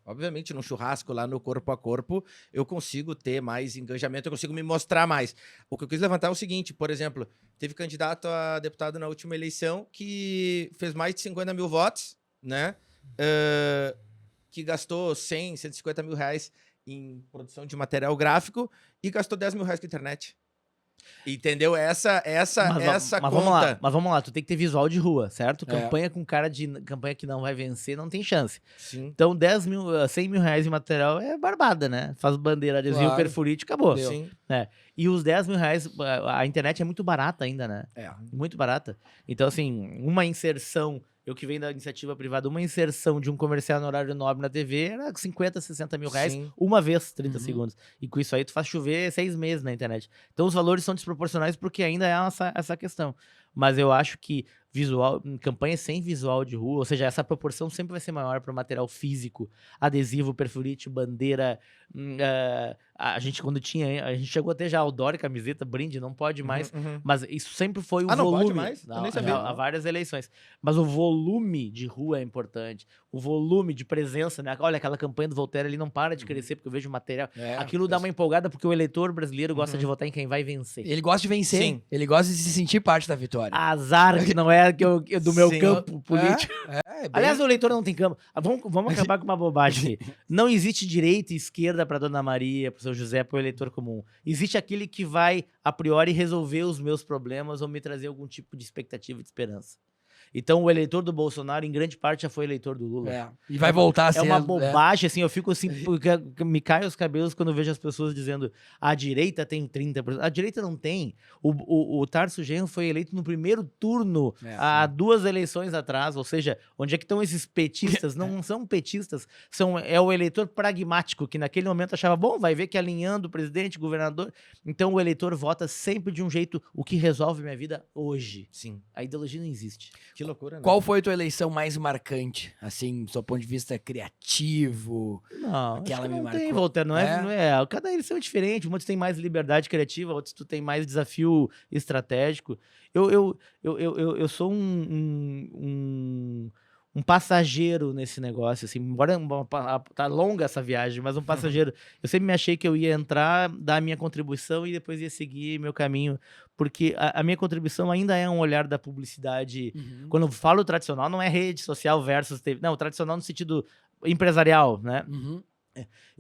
Obviamente, no churrasco lá no corpo a corpo, eu consigo ter mais engajamento, eu consigo me mostrar mais. O que eu quis levantar é o seguinte, por exemplo, teve candidato a deputado na última eleição que fez mais de 50 mil votos, né? Que gastou 100, 150 mil reais em produção de material gráfico e gastou 10 mil reais com internet. Entendeu? Essa conta. Vamos lá, tu tem que ter visual de rua, certo? Campanha com cara de campanha que não vai vencer, não tem chance. Sim. Então 100 mil reais em material é barbada, né? Faz bandeira, adesivo, perfurite, acabou. Sim. E os 10 mil reais, a internet é muito barata ainda, né? Muito barata. Então, assim, uma inserção, eu que venho da iniciativa privada, uma inserção de um comercial no horário nobre na TV era 50, 60 mil reais, uma vez, 30 segundos. E com isso aí tu faz chover 6 meses na internet. Então os valores são desproporcionais porque ainda é essa questão. Mas eu acho que campanha sem visual de rua, ou seja, essa proporção sempre vai ser maior para o material físico, adesivo, perfurite, bandeira. A gente quando tinha, a gente chegou até já outdoor, camiseta, brinde, não pode mais, mas isso sempre foi o volume. Não pode mais? Eu nem sabia. Há várias eleições. Mas o volume de rua é importante, o volume de presença, né? Olha, aquela campanha do Voltaire ali não para de crescer porque eu vejo material. Aquilo dá uma empolgada porque o eleitor brasileiro gosta de votar em quem vai vencer. Ele gosta de vencer, Sim. Ele gosta de se sentir parte da vitória. Azar que não é do meu campo político. Bem... Aliás, o eleitor não tem campo. Vamos acabar com uma bobagem aqui. Não existe direita e esquerda para Dona Maria, para o seu José, para o eleitor comum. Existe aquele que vai, a priori, resolver os meus problemas ou me trazer algum tipo de expectativa de esperança. Então, o eleitor do Bolsonaro, em grande parte, já foi eleitor do Lula. E vai voltar a ser. É uma bobagem, assim, eu fico assim, porque me caem os cabelos quando eu vejo as pessoas dizendo a direita tem 30%. A direita não tem. O Tarso Genro foi eleito no primeiro turno, há 2 eleições atrás, ou seja, onde é que estão esses petistas? Não são petistas, é o eleitor pragmático, que naquele momento achava, bom, vai ver que alinhando o presidente, governador. Então, o eleitor vota sempre de um jeito, o que resolve minha vida hoje. Sim. A ideologia não existe. Que loucura, né? Qual foi a tua eleição mais marcante? Assim, do seu ponto de vista criativo? Não, Aquela acho que me não tem, marcou. Voltaire, não é. Cada eleição é diferente. Muitos têm mais liberdade criativa, outros tu tem mais desafio estratégico. Eu sou um passageiro nesse negócio, assim, embora tá longa essa viagem, mas um passageiro. Eu sempre me achei que eu ia entrar, dar a minha contribuição e depois ia seguir meu caminho, porque a minha contribuição ainda é um olhar da publicidade. Quando eu falo tradicional, não é rede social versus TV, não, tradicional no sentido empresarial, né?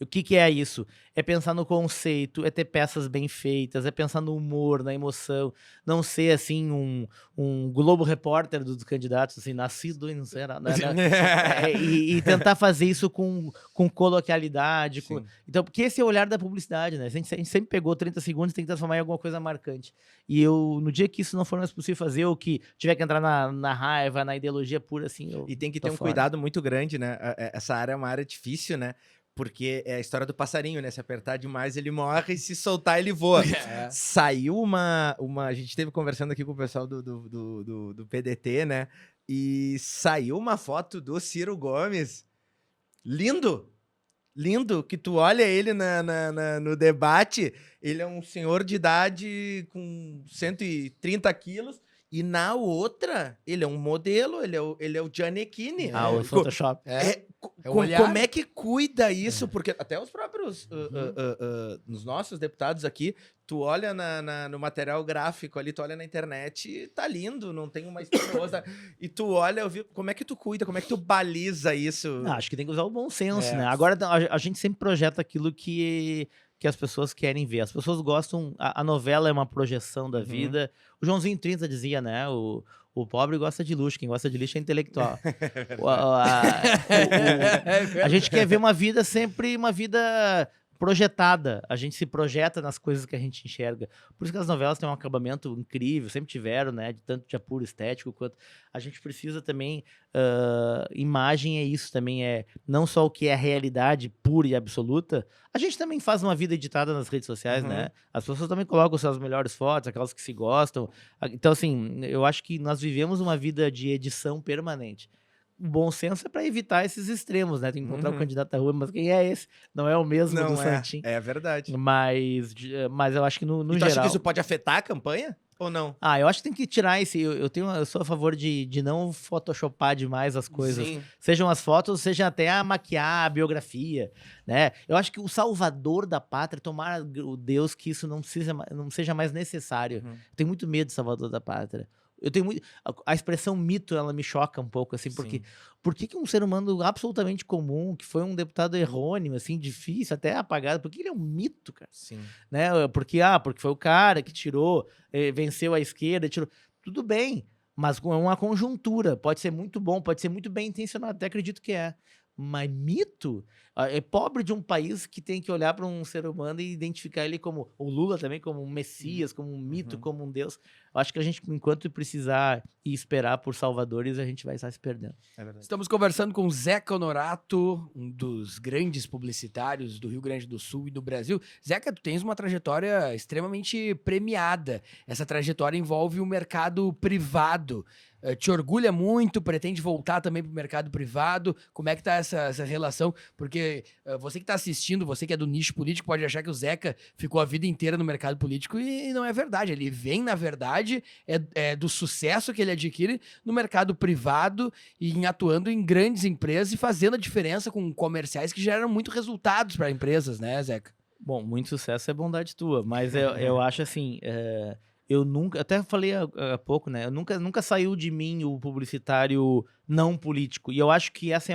O que que é isso? É pensar no conceito, é ter peças bem feitas, é pensar no humor, na emoção, não ser assim um Globo Repórter dos candidatos, assim, nascido e não sei, e tentar fazer isso com coloquialidade. Então, porque esse é o olhar da publicidade, né? A gente sempre pegou 30 segundos e tem que transformar em alguma coisa marcante. E no dia que isso não for mais possível fazer, ou que tiver que entrar na raiva, na ideologia pura, assim, E tem que tô ter um fora. cuidado muito grande, né? Essa área é uma área difícil, né? Porque é a história do passarinho, né? Se apertar demais, ele morre, e se soltar, ele voa. Saiu uma... A gente esteve conversando aqui com o pessoal do PDT, né? E saiu uma foto do Ciro Gomes. Lindo! Lindo, que tu olha ele no debate, ele é um senhor de idade com 130 quilos, e na outra, ele é um modelo, ele é o Gianecchini. O Photoshop. Como é que cuida isso? Porque até os próprios, nos nossos deputados aqui, tu olha no material gráfico ali, tu olha na internet, tá lindo, não tem uma esposa. E tu olha, como é que tu cuida, como é que tu baliza isso? Acho que tem que usar o bom senso, né? Agora, a gente sempre projeta aquilo que as pessoas querem ver. As pessoas gostam... A novela é uma projeção da vida. O Joãozinho 30 dizia, né? O pobre gosta de luxo, quem gosta de lixo é intelectual. A gente quer ver uma vida sempre, uma vida projetada. A gente se projeta nas coisas que a gente enxerga. Por isso que as novelas têm um acabamento incrível, sempre tiveram, né? Tanto de apuro estético quanto... A gente precisa também... imagem é isso também, é não só o que é a realidade pura e absoluta, a gente também faz uma vida editada nas redes sociais, né? As pessoas também colocam suas melhores fotos, aquelas que se gostam. Então, assim, eu acho que nós vivemos uma vida de edição permanente. O bom senso é para evitar esses extremos, né? Tem que encontrar o candidato da rua, mas quem é esse? Não é o mesmo do Santinho. É verdade. Mas eu acho que no tu geral... acha que isso pode afetar a campanha? Ou não? Eu acho que tem que tirar esse... Eu sou a favor de não photoshopar demais as coisas. Sim. Sejam as fotos, seja até a maquiar a biografia, né? Eu acho que o salvador da pátria, tomara o Deus que isso não seja mais necessário. Eu tenho muito medo do salvador da pátria. Eu tenho muito... A expressão mito, ela me choca um pouco, assim, porque... Por que um ser humano absolutamente comum, que foi um deputado errôneo, assim, difícil, até apagado, por que ele é um mito, cara? Sim. Né? Porque foi o cara que tirou, venceu a esquerda, tirou... Tudo bem, mas com uma conjuntura. Pode ser muito bom, pode ser muito bem intencionado, até acredito que é. Mas mito? É pobre de um país que tem que olhar para um ser humano e identificar ele como... O Lula também como um messias, como um mito, como um deus. Eu acho que a gente, enquanto precisar e esperar por salvadores, a gente vai estar se perdendo. É verdade. Estamos conversando com o Zeca Honorato, um dos grandes publicitários do Rio Grande do Sul e do Brasil. Zeca, tu tens uma trajetória extremamente premiada. Essa trajetória envolve o mercado privado. Te orgulha muito? Pretende voltar também para o mercado privado? Como é que tá essa relação? Porque você que está assistindo, você que é do nicho político, pode achar que o Zeca ficou a vida inteira no mercado político e não é verdade. Ele vem, na verdade, do sucesso que ele adquire no mercado privado e atuando em grandes empresas e fazendo a diferença com comerciais que geram muito resultados para empresas, né, Zeca? Bom, muito sucesso é bondade tua, mas eu acho assim... Eu nunca, até falei há pouco, né? Nunca saiu de mim o publicitário não político. E eu acho que essa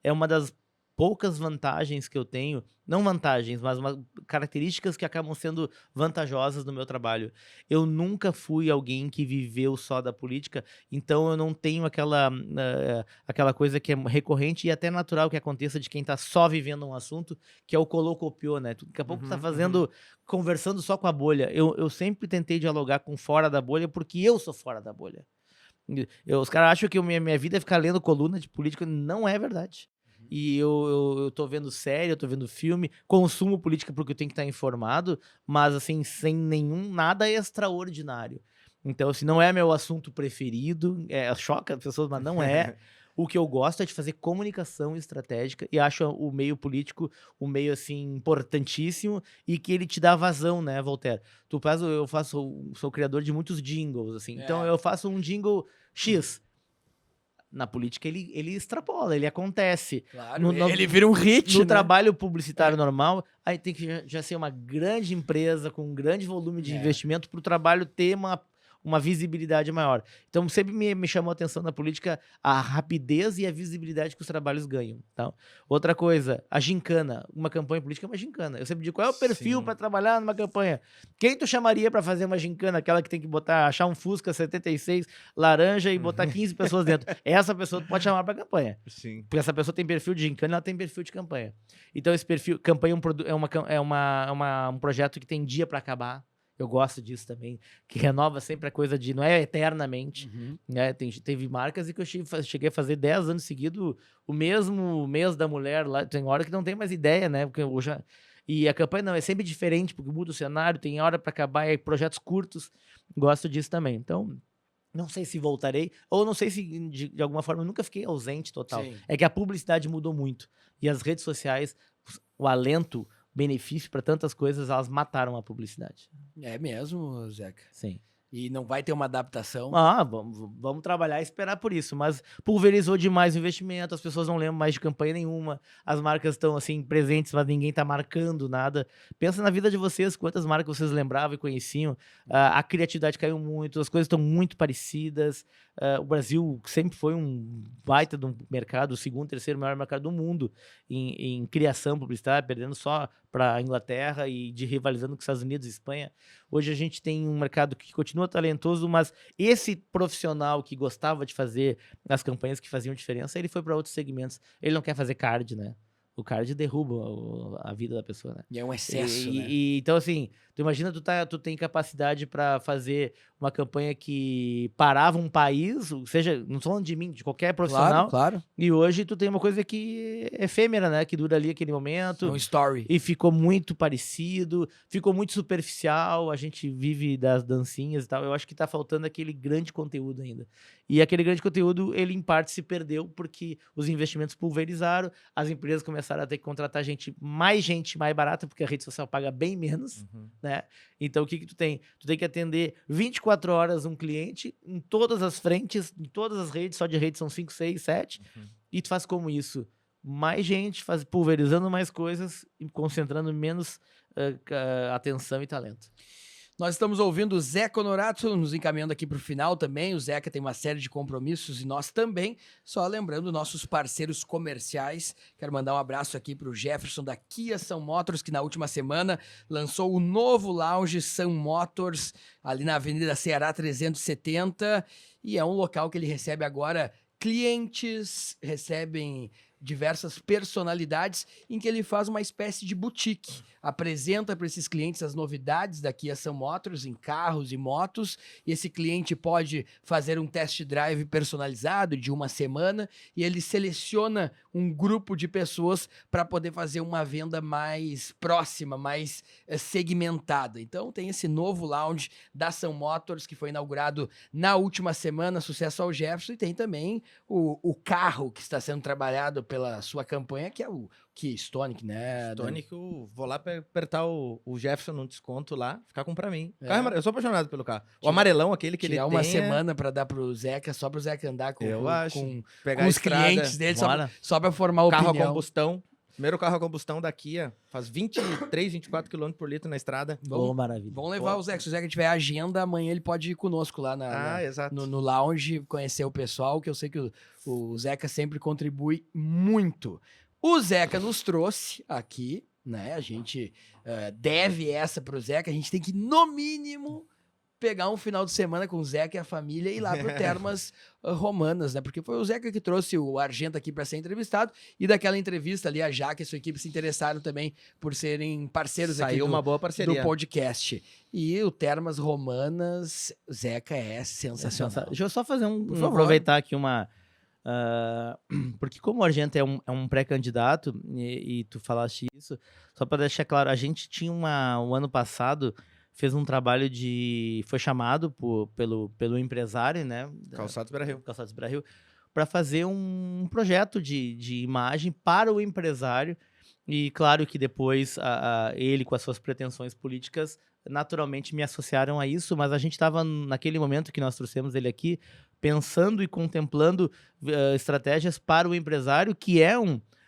é uma das poucas vantagens que eu tenho, não vantagens, mas características que acabam sendo vantajosas no meu trabalho. Eu nunca fui alguém que viveu só da política, então eu não tenho aquela coisa que é recorrente e até natural que aconteça de quem está só vivendo um assunto, que é o colocou-piou, né? Daqui a pouco tu tá conversando só com a bolha. Eu sempre tentei dialogar com fora da bolha, porque eu sou fora da bolha. Os caras acham que minha vida é ficar lendo coluna de política. Não é verdade. E eu tô vendo série, eu tô vendo filme, consumo política porque eu tenho que estar informado, mas assim, sem nada extraordinário. Então, assim, não é meu assunto preferido, choca as pessoas, mas não é. O que eu gosto é de fazer comunicação estratégica e acho o meio político um meio, assim, importantíssimo e que ele te dá vazão, né, Voltaire? Sou criador de muitos jingles, assim. Então, eu faço um jingle X. Na política, ele extrapola, ele acontece. Claro, ele vira um hit, no trabalho publicitário normal, aí tem que já ser uma grande empresa com um grande volume de investimento para o trabalho ter uma visibilidade maior. Então, sempre me chamou a atenção na política a rapidez e a visibilidade que os trabalhos ganham. Então, outra coisa, a gincana. Uma campanha política é uma gincana. Eu sempre digo, qual é o perfil Sim. para trabalhar numa campanha? Quem tu chamaria para fazer uma gincana? Aquela que tem que achar um Fusca 76 laranja e botar 15 pessoas dentro. Essa pessoa tu pode chamar para campanha. Sim. Porque essa pessoa tem perfil de gincana e ela tem perfil de campanha. Então, esse perfil, campanha um projeto que tem dia para acabar. Eu gosto disso também, que renova sempre a coisa de, não é eternamente, né? Teve marcas e que eu cheguei a fazer 10 anos seguidos o mesmo mês da mulher lá, tem hora que não tem mais ideia, né? Porque e a campanha não, é sempre diferente, porque muda o cenário, tem hora para acabar, é projetos curtos, gosto disso também. Então, não sei se voltarei, ou não sei se de alguma forma eu nunca fiquei ausente total. Sim. É que a publicidade mudou muito, e as redes sociais, o alento, benefício para tantas coisas, elas mataram a publicidade. É mesmo, Zeca? Sim. E não vai ter uma adaptação? Vamos trabalhar e esperar por isso. Mas pulverizou demais o investimento, as pessoas não lembram mais de campanha nenhuma, as marcas estão assim presentes, mas ninguém está marcando nada. Pensa na vida de vocês, quantas marcas vocês lembravam e conheciam. A criatividade caiu muito, as coisas estão muito parecidas. O Brasil sempre foi um baita de um mercado, o segundo, terceiro maior mercado do mundo em criação publicitária, perdendo só para a Inglaterra e rivalizando com os Estados Unidos e Espanha. Hoje a gente tem um mercado que continua talentoso, mas esse profissional que gostava de fazer as campanhas que faziam diferença, ele foi para outros segmentos. Ele não quer fazer card, né? O card derruba a vida da pessoa, né? E é um excesso, né? Então, assim, tu imagina tu tem capacidade para fazer uma campanha que parava um país, ou seja, não estou falando de mim, de qualquer profissional. Claro. E hoje tu tem uma coisa que é efêmera, né? Que dura ali aquele momento. É um story. E ficou muito parecido, ficou muito superficial, a gente vive das dancinhas e tal. Eu acho que tá faltando aquele grande conteúdo ainda. E aquele grande conteúdo, ele em parte se perdeu porque os investimentos pulverizaram, as empresas começaram a ter que contratar gente mais barata, porque a rede social paga bem menos, né? Então o que tu tem? Tu tem que atender 24 horas um cliente em todas as frentes, em todas as redes, só de rede são 5, 6, 7. E tu faz como isso? Mais gente, pulverizando mais coisas e concentrando menos atenção e talento. Nós estamos ouvindo o Zeca Honorato, nos encaminhando aqui para o final também. O Zeca tem uma série de compromissos e nós também. Só lembrando nossos parceiros comerciais. Quero mandar um abraço aqui para o Jefferson da Kia Sun Motors, que na última semana lançou o novo lounge Sun Motors, ali na Avenida Ceará 370. E é um local que ele recebe agora clientes, recebem diversas personalidades, em que ele faz uma espécie de boutique. Apresenta para esses clientes as novidades da Kia Sun Motors em carros e motos, e esse cliente pode fazer um test drive personalizado de uma semana, e ele seleciona um grupo de pessoas para poder fazer uma venda mais próxima, mais segmentada. Então tem esse novo lounge da Sun Motors, que foi inaugurado na última semana, sucesso ao Jefferson, e tem também o carro que está sendo trabalhado pela sua campanha, que é o Kia Stonic, né? Stonic, eu vou lá apertar o Jefferson num desconto lá, ficar com pra mim. Eu sou apaixonado pelo carro. O amarelão, aquele que ele tem. Tirar uma semana pra dar pro Zeca, só pro Zeca andar com Pegar os clientes dele, só pra formar carro opinião. a combustão. Primeiro carro a combustão da Kia, faz 23, 24 km por litro na estrada. Maravilha. Vamos levar o Zeca. Se o Zeca tiver agenda, amanhã ele pode ir conosco lá exato. no lounge, conhecer o pessoal, que eu sei que o Zeca sempre contribui muito. O Zeca nos trouxe aqui, né? A gente deve essa pro Zeca. A gente tem que, no mínimo, pegar um final de semana com o Zeca e a família e ir lá pro Termas Romanas, né? Porque foi o Zeca que trouxe o Argento aqui para ser entrevistado, e daquela entrevista ali, a Jaque e a sua equipe se interessaram também por serem parceiros aqui uma boa parceria do podcast. E o Termas Romanas, Zeca, é sensacional. Deixa eu só fazer aproveitar aqui porque como o Argento é um pré-candidato, e tu falaste isso, só para deixar claro, a gente tinha o ano passado fez um trabalho foi chamado pelo empresário, né? Calçados Beira-Rio, para fazer um projeto de imagem para o empresário. E claro que depois ele, com as suas pretensões políticas, naturalmente me associaram a isso, mas a gente estava, naquele momento que nós trouxemos ele aqui, pensando e contemplando estratégias para o empresário, que é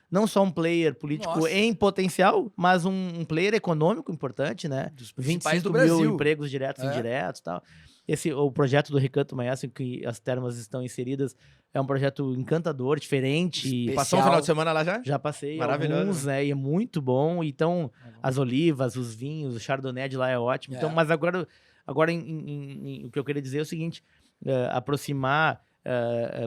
não só um player político em potencial, mas um player econômico importante, né? Dos 25 do mil Brasil. empregos diretos e indiretos e tal. o projeto do Recanto Maestro, em que as termas estão inseridas, é um projeto encantador, diferente. Passou um final de semana lá já? Já passei Maravilhoso, alguns, né? E é muito bom. Então, as olivas, os vinhos, o chardonnay de lá é ótimo. Então, mas agora o que eu queria dizer é o seguinte, aproximar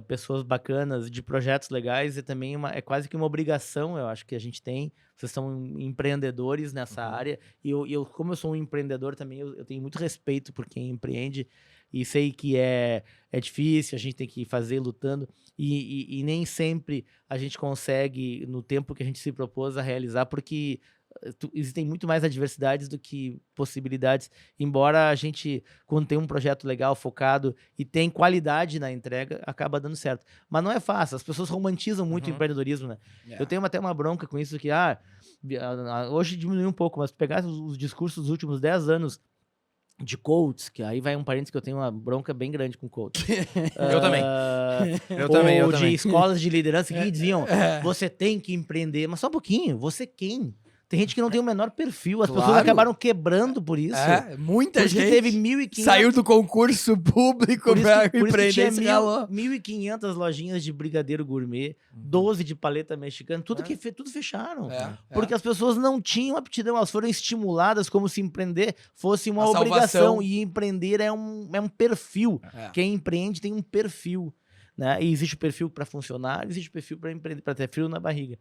pessoas bacanas de projetos legais é também é quase que uma obrigação, eu acho que a gente tem. Vocês são empreendedores nessa área. E como eu sou um empreendedor também, eu tenho muito respeito por quem empreende. E sei que é difícil, a gente tem que fazer lutando, e nem sempre a gente consegue, no tempo que a gente se propôs a realizar, porque existem muito mais adversidades do que possibilidades, embora a gente, quando tem um projeto legal, focado, e tem qualidade na entrega, acaba dando certo. Mas não é fácil, as pessoas romantizam muito o empreendedorismo, né? Eu tenho até uma bronca com isso, que hoje diminuiu um pouco, mas pegar os discursos dos últimos 10 anos, de coaches, que aí vai um parênteses que eu tenho uma bronca bem grande com coaches. Eu também. Ou de escolas de liderança que diziam, você tem que empreender, mas só um pouquinho, você quem? Tem gente que não tem o menor perfil, as pessoas acabaram quebrando por isso. Muita gente teve 1.500... saiu do concurso público para empreender. 1.500 lojinhas de brigadeiro gourmet, 12 de paleta mexicana, tudo fecharam. Porque as pessoas não tinham aptidão, elas foram estimuladas como se empreender fosse uma obrigação. E empreender é um perfil. Quem empreende tem um perfil, né? E existe o perfil para funcionar, existe o perfil para empreender, para ter frio na barriga.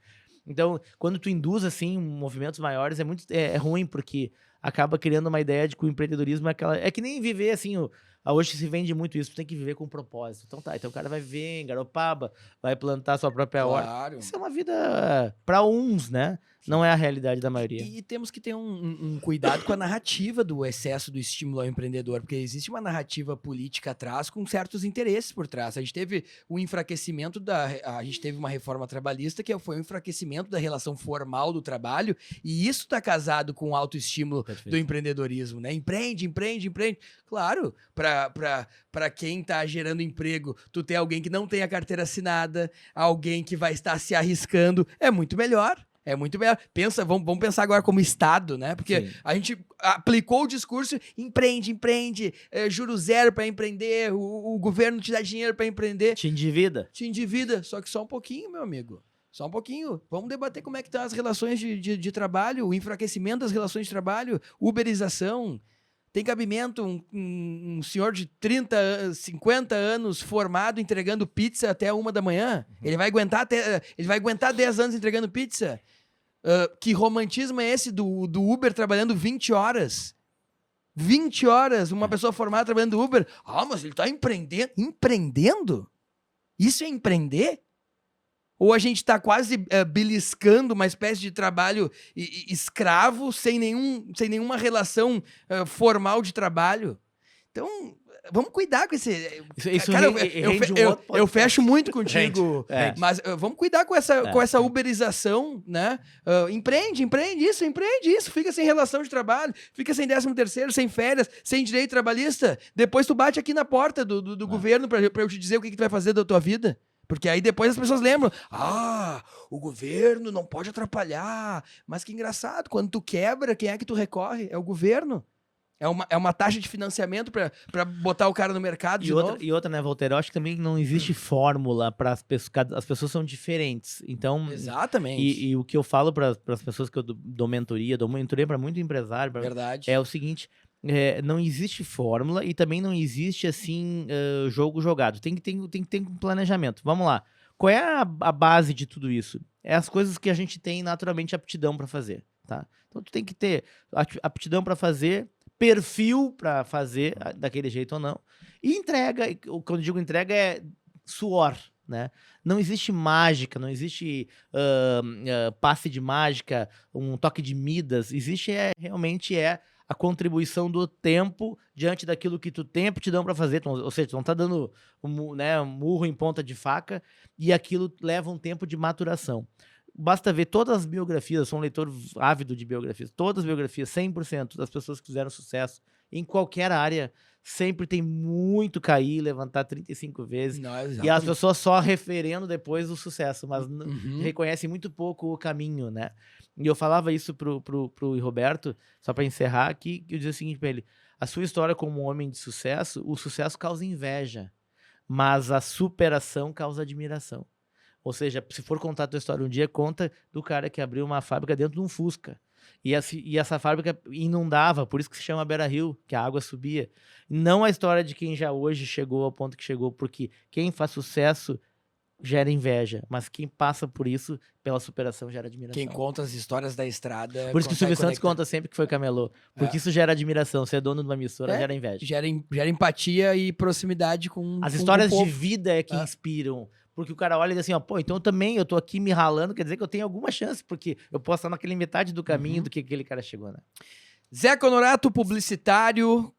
Então, quando tu induz, assim, movimentos maiores, é ruim, porque acaba criando uma ideia de que o empreendedorismo é que nem viver, assim, hoje se vende muito isso, tu tem que viver com propósito. Então o cara vai viver em Garopaba, vai plantar sua própria horta. Isso é uma vida para uns, né? Não é a realidade da maioria. E temos que ter um cuidado com a narrativa do excesso do estímulo ao empreendedor, porque existe uma narrativa política atrás com certos interesses por trás. A gente teve o enfraquecimento a gente teve uma reforma trabalhista que foi o enfraquecimento da relação formal do trabalho, e isso está casado com o autoestímulo do empreendedorismo, né? Empreende. Claro, para quem está gerando emprego, tu ter alguém que não tem a carteira assinada, alguém que vai estar se arriscando, é muito melhor. É muito melhor. Vamos pensar agora como Estado, né? Porque a gente aplicou o discurso, empreende, juro zero para empreender, o governo te dá dinheiro para empreender. Te endivida, só que só um pouquinho, meu amigo. Só um pouquinho. Vamos debater como é que estão as relações de trabalho, o enfraquecimento das relações de trabalho, uberização. Tem cabimento um senhor de 30, 50 anos formado entregando pizza até 1 da manhã? Ele vai aguentar 10 anos entregando pizza? Que romantismo é esse do Uber trabalhando 20 horas? 20 horas, uma pessoa formada trabalhando no Uber. Mas ele está empreendendo. Empreendendo? Isso é empreender? Ou a gente está quase beliscando uma espécie de trabalho escravo sem nenhuma relação formal de trabalho? Então, vamos cuidar com esse... Cara, eu fecho muito contigo, mas vamos cuidar com essa uberização, né? Empreende isso, fica sem relação de trabalho, fica sem 13º, sem férias, sem direito trabalhista. Depois tu bate aqui na porta do governo para eu te dizer o que tu vai fazer da tua vida. Porque aí depois as pessoas lembram, o governo não pode atrapalhar. Mas que engraçado, quando tu quebra, quem é que tu recorre? É o governo. É uma taxa de financiamento para botar o cara no mercado novo. E outra, né, Walter? Eu acho que também não existe fórmula para as pessoas. As pessoas são diferentes. Então, exatamente. E o que eu falo para as pessoas que eu dou mentoria para muito empresário. Verdade. É o seguinte: não existe fórmula e também não existe, assim, jogo jogado. Tem que ter um planejamento. Vamos lá. Qual é a base de tudo isso? É as coisas que a gente tem naturalmente aptidão para fazer, tá? Então, tu tem que ter aptidão para fazer, perfil para fazer daquele jeito ou não. E entrega, quando eu digo entrega, é suor, né? Não existe mágica, não existe passe de mágica, um toque de Midas. Existe realmente a contribuição do tempo diante daquilo que tu tem aptidão para fazer. Ou seja, tu não tá dando um murro em ponta de faca, e aquilo leva um tempo de maturação. Basta ver todas as biografias, eu sou um leitor ávido de biografias, todas as biografias, 100% das pessoas que fizeram sucesso em qualquer área, sempre tem muito cair, levantar 35 vezes. E as pessoas só referendo depois o sucesso, mas reconhecem muito pouco o caminho, né? E eu falava isso pro Roberto, só para encerrar aqui, que eu dizia o seguinte para ele: a sua história como um homem de sucesso, o sucesso causa inveja, mas a superação causa admiração. Ou seja, se for contar a tua história um dia, conta do cara que abriu uma fábrica dentro de um Fusca. E essa fábrica inundava, por isso que se chama Beira Rio, que a água subia. Não a história de quem já hoje chegou ao ponto que chegou, porque quem faz sucesso gera inveja, mas quem passa por isso, pela superação, gera admiração. Quem conta as histórias da estrada... Por isso que o Silvio Santos conta sempre que foi camelô. Porque isso gera admiração. Ser dono de uma emissora gera inveja. Gera empatia e proximidade com as histórias com o de vida é que inspiram. Porque o cara olha e diz assim, ó, pô, então eu tô aqui me ralando, quer dizer que eu tenho alguma chance, porque eu posso estar naquele metade do caminho do que aquele cara chegou, né? Zeca Honorato, publicitário,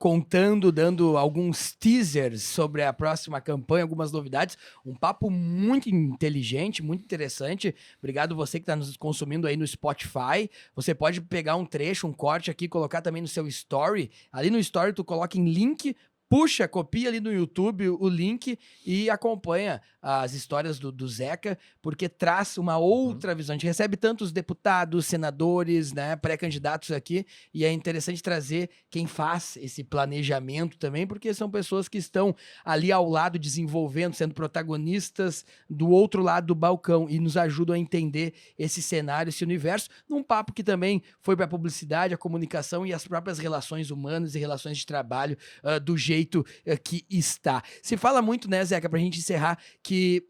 dando alguns teasers sobre a próxima campanha, algumas novidades. Um papo muito inteligente, muito interessante. Obrigado você que está nos consumindo aí no Spotify. Você pode pegar um trecho, um corte aqui, colocar também no seu story. Ali no story tu coloca em link, puxa, copia ali no YouTube o link e acompanha as histórias do Zeca, porque traz uma outra visão. A gente recebe tantos deputados, senadores, né, pré-candidatos aqui, e é interessante trazer quem faz esse planejamento também, porque são pessoas que estão ali ao lado, desenvolvendo, sendo protagonistas do outro lado do balcão, e nos ajudam a entender esse cenário, esse universo, num papo que também foi para a publicidade, a comunicação e as próprias relações humanas e relações de trabalho do jeito que está. Se fala muito, né, Zeca, pra gente encerrar, que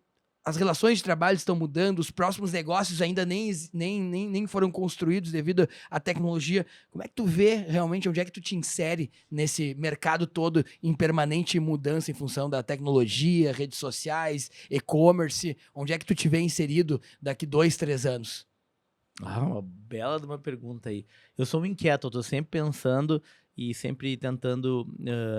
as relações de trabalho estão mudando, os próximos negócios ainda nem foram construídos devido à tecnologia. Como é que tu vê realmente, onde é que tu te insere nesse mercado todo em permanente mudança em função da tecnologia, redes sociais, e-commerce? Onde é que tu te vê inserido daqui 2, 3 anos? Uma bela de uma pergunta aí. Eu sou um inquieto, eu tô sempre pensando e sempre tentando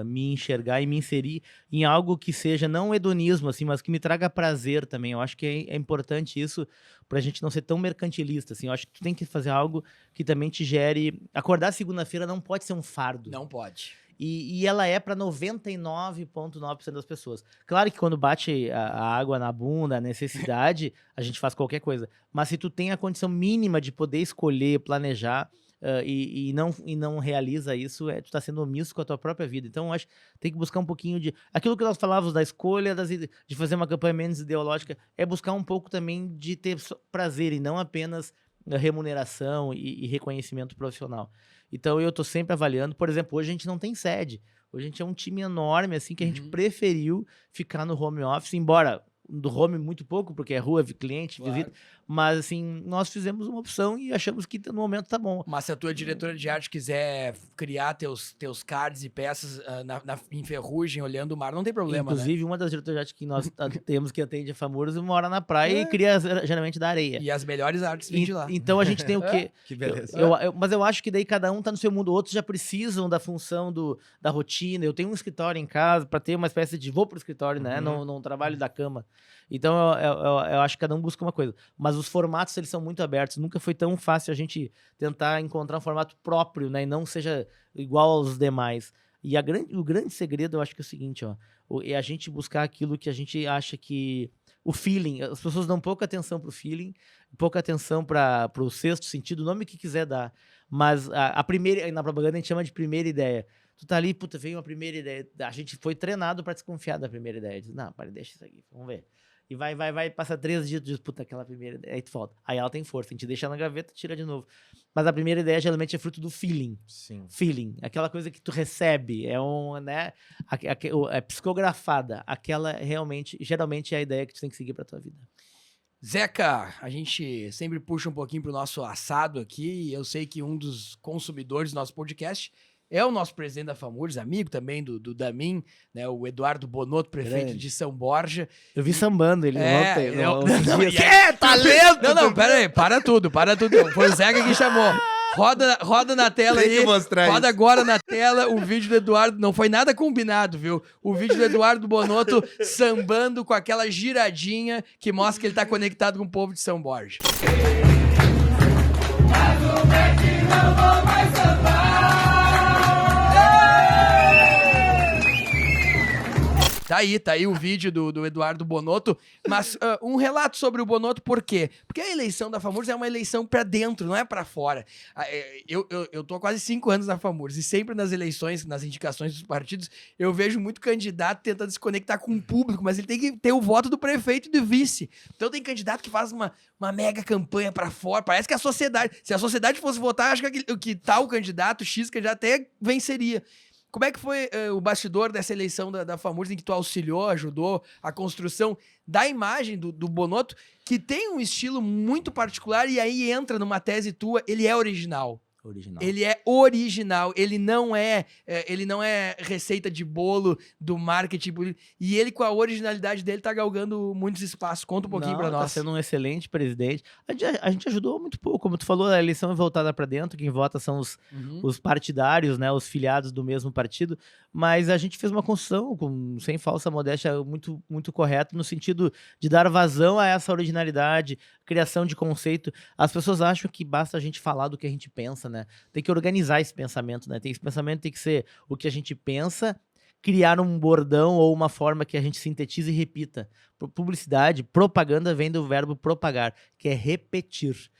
me enxergar e me inserir em algo que seja não hedonismo, assim, mas que me traga prazer também. Eu acho que é importante isso pra gente não ser tão mercantilista, assim. Eu acho que tu tem que fazer algo que também te gere... Acordar segunda-feira não pode ser um fardo. Não pode. E ela é para 99,9% das pessoas. Claro que quando bate a água na bunda, a necessidade, a gente faz qualquer coisa. Mas se tu tem a condição mínima de poder escolher, planejar, e não realiza isso, tu tá sendo omisso com a tua própria vida. Então, eu acho que tem que buscar um pouquinho de... Aquilo que nós falávamos da escolha, de fazer uma campanha menos ideológica, é buscar um pouco também de ter prazer e não apenas remuneração e reconhecimento profissional. Então, eu tô sempre avaliando. Por exemplo, hoje a gente não tem sede. Hoje a gente é um time enorme, assim, que a gente preferiu ficar no home office, embora do home muito pouco, porque é rua, cliente, visita. Mas, assim, nós fizemos uma opção e achamos que no momento tá bom. Mas se a tua diretora de arte quiser criar teus cards e peças em ferrugem, olhando o mar, não tem problema, inclusive, né? uma das diretoras de arte que nós temos que atende a FAMURS mora na praia e cria geralmente da areia. E as melhores artes vêm de lá. Então, a gente tem o quê? Que beleza. Mas eu acho que daí cada um tá no seu mundo. Outros já precisam da função da rotina. Eu tenho um escritório em casa para ter uma espécie de... Vou pro escritório, né? Não trabalho da cama. Então, eu acho que cada um busca uma coisa. Mas os formatos, eles são muito abertos. Nunca foi tão fácil a gente tentar encontrar um formato próprio, né? E não seja igual aos demais. E o grande segredo, eu acho que é o seguinte, ó. É a gente buscar aquilo que a gente acha que... O feeling. As pessoas dão pouca atenção pro feeling, pouca atenção pro sexto sentido, o nome que quiser dar. Mas a primeira... Na propaganda a gente chama de primeira ideia. Tu tá ali, puta, veio uma primeira ideia. A gente foi treinado para desconfiar da primeira ideia. Diz, não, para, deixa isso aqui, vamos ver. E vai, passa 3 dias, diz, puta, aquela primeira ideia, aí tu volta. Aí ela tem força, a gente deixa na gaveta, tira de novo. Mas a primeira ideia geralmente é fruto do feeling. Sim. Feeling, aquela coisa que tu recebe, né, é psicografada. Aquela geralmente é a ideia que tu tem que seguir pra tua vida. Zeca, a gente sempre puxa um pouquinho pro nosso assado aqui, e eu sei que um dos consumidores do nosso podcast é o nosso presidente da FAMURS, amigo também do Damin, né, o Eduardo Bonotto, prefeito Grande. de São Borja. Eu vi sambando ele ontem. Talento! Não, pera aí, para tudo. Foi o Zeca que chamou. Roda na tela aí, roda agora na tela o vídeo do Eduardo, não foi nada combinado, viu? O vídeo do Eduardo Bonotto sambando com aquela giradinha que mostra que ele tá conectado com o povo de São Borja. Não vou mais sambar. Tá aí o vídeo do Eduardo Bonotto. Mas um relato sobre o Bonotto, por quê? Porque a eleição da FAMURS é uma eleição pra dentro, não é pra fora. Eu tô há quase 5 anos na FAMURS e sempre nas eleições, nas indicações dos partidos, eu vejo muito candidato tentando se conectar com o público, mas ele tem que ter o voto do prefeito e do vice. Então tem candidato que faz uma mega campanha pra fora. Parece que a sociedade... Se a sociedade fosse votar, acho que tal candidato, X, que já até venceria. Como é que foi o bastidor dessa eleição da FAMURS, em que tu auxiliou, ajudou a construção da imagem do Bonotto, que tem um estilo muito particular e aí entra numa tese tua, ele é original. Ele é original, ele não é receita de bolo do marketing, e ele com a originalidade dele tá galgando muitos espaços. Conta um pouquinho pra nós. Tá sendo um excelente presidente. A gente ajudou muito pouco, como tu falou, a eleição é voltada pra dentro, quem vota são os partidários, né, os filiados do mesmo partido, mas a gente fez uma construção, sem falsa modéstia, muito, muito correta, no sentido de dar vazão a essa originalidade, criação de conceito. As pessoas acham que basta a gente falar do que a gente pensa, né? Tem que organizar esse pensamento, né? Esse pensamento tem que ser o que a gente pensa, criar um bordão ou uma forma que a gente sintetize e repita. Publicidade, propaganda vem do verbo propagar, que é repetir.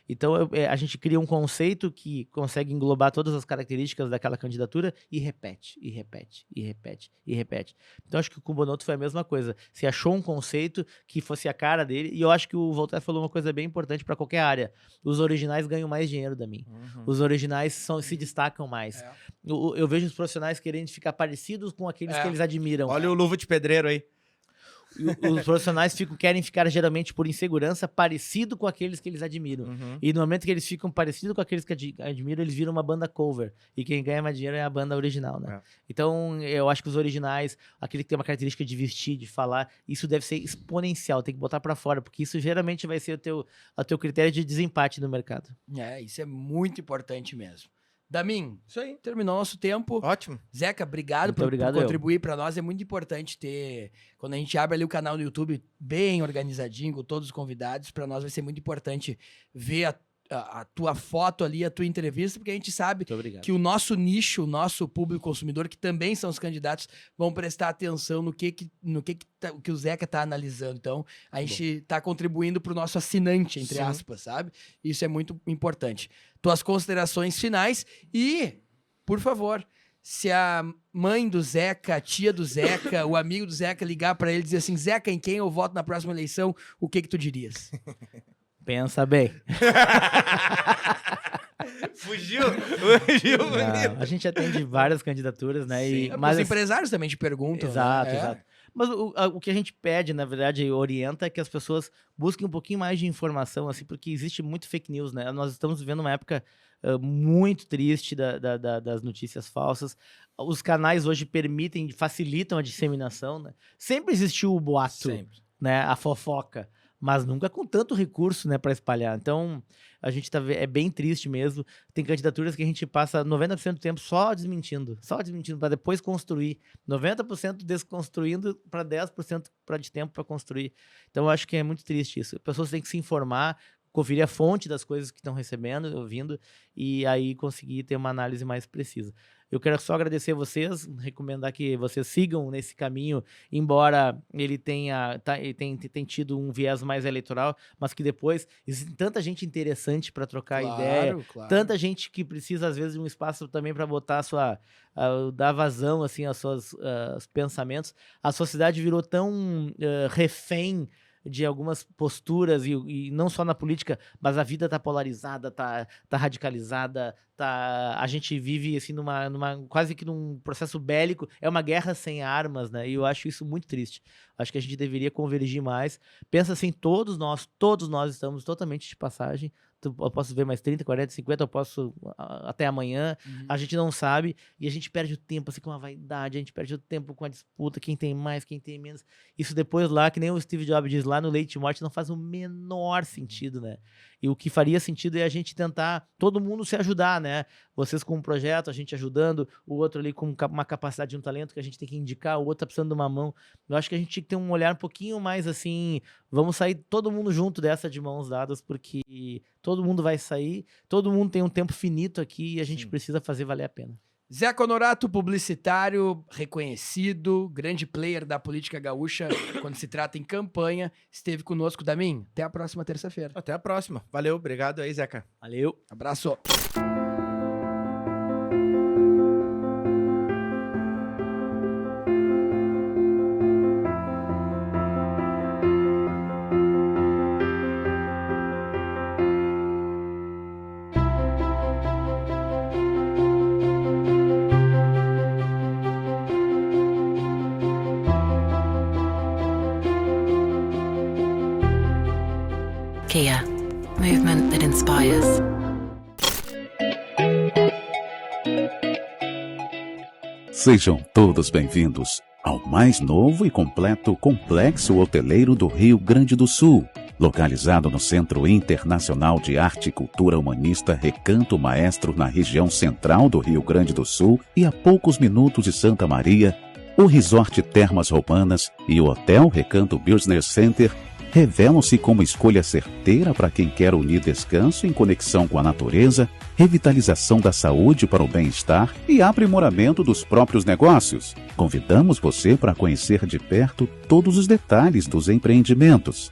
Então a gente cria um conceito que consegue englobar todas as características daquela candidatura e repete. Então acho que com o Bonotto foi a mesma coisa. Se achou um conceito que fosse a cara dele, e eu acho que o Voltaire falou uma coisa bem importante para qualquer área. Os originais ganham mais dinheiro da mim. Os originais se destacam mais. Eu vejo os profissionais querendo ficar parecidos com aqueles que eles admiram. Olha o luva de pedreiro aí. Os profissionais querem ficar geralmente por insegurança parecido com aqueles que eles admiram. E no momento que eles ficam parecidos com aqueles que admiram, eles viram uma banda cover. E quem ganha mais dinheiro é a banda original, né? Então, eu acho que os originais, aquele que tem uma característica de vestir, de falar, isso deve ser exponencial, tem que botar pra fora, porque isso geralmente vai ser o teu critério de desempate no mercado. Isso é muito importante mesmo. Damin, Isso aí. terminou nosso tempo. Ótimo. Zeca, obrigado por contribuir para nós. É muito importante ter, quando a gente abre ali o canal do YouTube bem organizadinho, com todos os convidados, para nós vai ser muito importante ver a tua foto ali, a tua entrevista, porque a gente sabe que o nosso nicho, o nosso público consumidor, que também são os candidatos, vão prestar atenção no que o Zeca tá analisando. Então, a gente tá contribuindo pro nosso assinante, entre aspas, sabe? Isso é muito importante. Tuas considerações finais e, por favor, se a mãe do Zeca, a tia do Zeca, o amigo do Zeca ligar para ele e dizer assim, Zeca, em quem eu voto na próxima eleição, o que tu dirias? Pensa bem. Fugiu. Não, a gente atende várias candidaturas, né? Mas os empresários também te perguntam. Exato, né? exato. Mas o que a gente pede, na verdade, orienta é que as pessoas busquem um pouquinho mais de informação, assim, porque existe muito fake news, né? Nós estamos vivendo uma época muito triste das notícias falsas. Os canais hoje facilitam a disseminação, né? Sempre existiu o boato, né? A fofoca. Mas nunca com tanto recurso, né, para espalhar. Então, a gente é bem triste mesmo. Tem candidaturas que a gente passa 90% do tempo só desmentindo para depois construir. 90% desconstruindo para 10% de tempo para construir. Então, eu acho que é muito triste isso. As pessoas têm que se informar, conferir a fonte das coisas que estão recebendo, ouvindo, e aí conseguir ter uma análise mais precisa. Eu quero só agradecer a vocês, recomendar que vocês sigam nesse caminho, embora ele tenha tido um viés mais eleitoral, mas que depois existe tanta gente interessante para trocar ideia, tanta gente que precisa às vezes de um espaço também para botar dar vazão assim aos seus pensamentos. A sociedade virou tão refém de algumas posturas, e não só na política, mas a vida tá polarizada, tá radicalizada, a gente vive assim quase que num processo bélico, é uma guerra sem armas, né? E eu acho isso muito triste. Acho que a gente deveria convergir mais. Pensa assim, todos nós estamos totalmente de passagem. Eu posso ver mais 30, 40, 50, eu posso até amanhã. A gente não sabe e a gente perde o tempo assim com a vaidade, a gente perde o tempo com a disputa, quem tem mais, quem tem menos. Isso depois lá, que nem o Steve Jobs diz, lá no leite e morte não faz o menor sentido, né? E o que faria sentido é a gente tentar todo mundo se ajudar, né? Vocês com um projeto, a gente ajudando, o outro ali com uma capacidade, um talento que a gente tem que indicar, o outro tá precisando de uma mão. Eu acho que a gente tinha que ter um olhar um pouquinho mais assim, vamos sair todo mundo junto dessa de mãos dadas, porque todo mundo vai sair, todo mundo tem um tempo finito aqui e a gente precisa fazer valer a pena. Zé Honorato, publicitário, reconhecido, grande player da política gaúcha quando se trata em campanha, esteve conosco. Damin, até a próxima terça-feira. Até a próxima. Valeu, obrigado aí, Zeca. Valeu. Abraço. Kia, movement that inspires. Sejam todos bem-vindos ao mais novo e completo complexo hoteleiro do Rio Grande do Sul, localizado no Centro Internacional de Arte e Cultura Humanista Recanto Maestro, na região central do Rio Grande do Sul e a poucos minutos de Santa Maria. O Resort Termas Roubanas e o Hotel Recanto Business Center revelam-se como escolha certeira para quem quer unir descanso em conexão com a natureza, revitalização da saúde para o bem-estar e aprimoramento dos próprios negócios. Convidamos você para conhecer de perto todos os detalhes dos empreendimentos.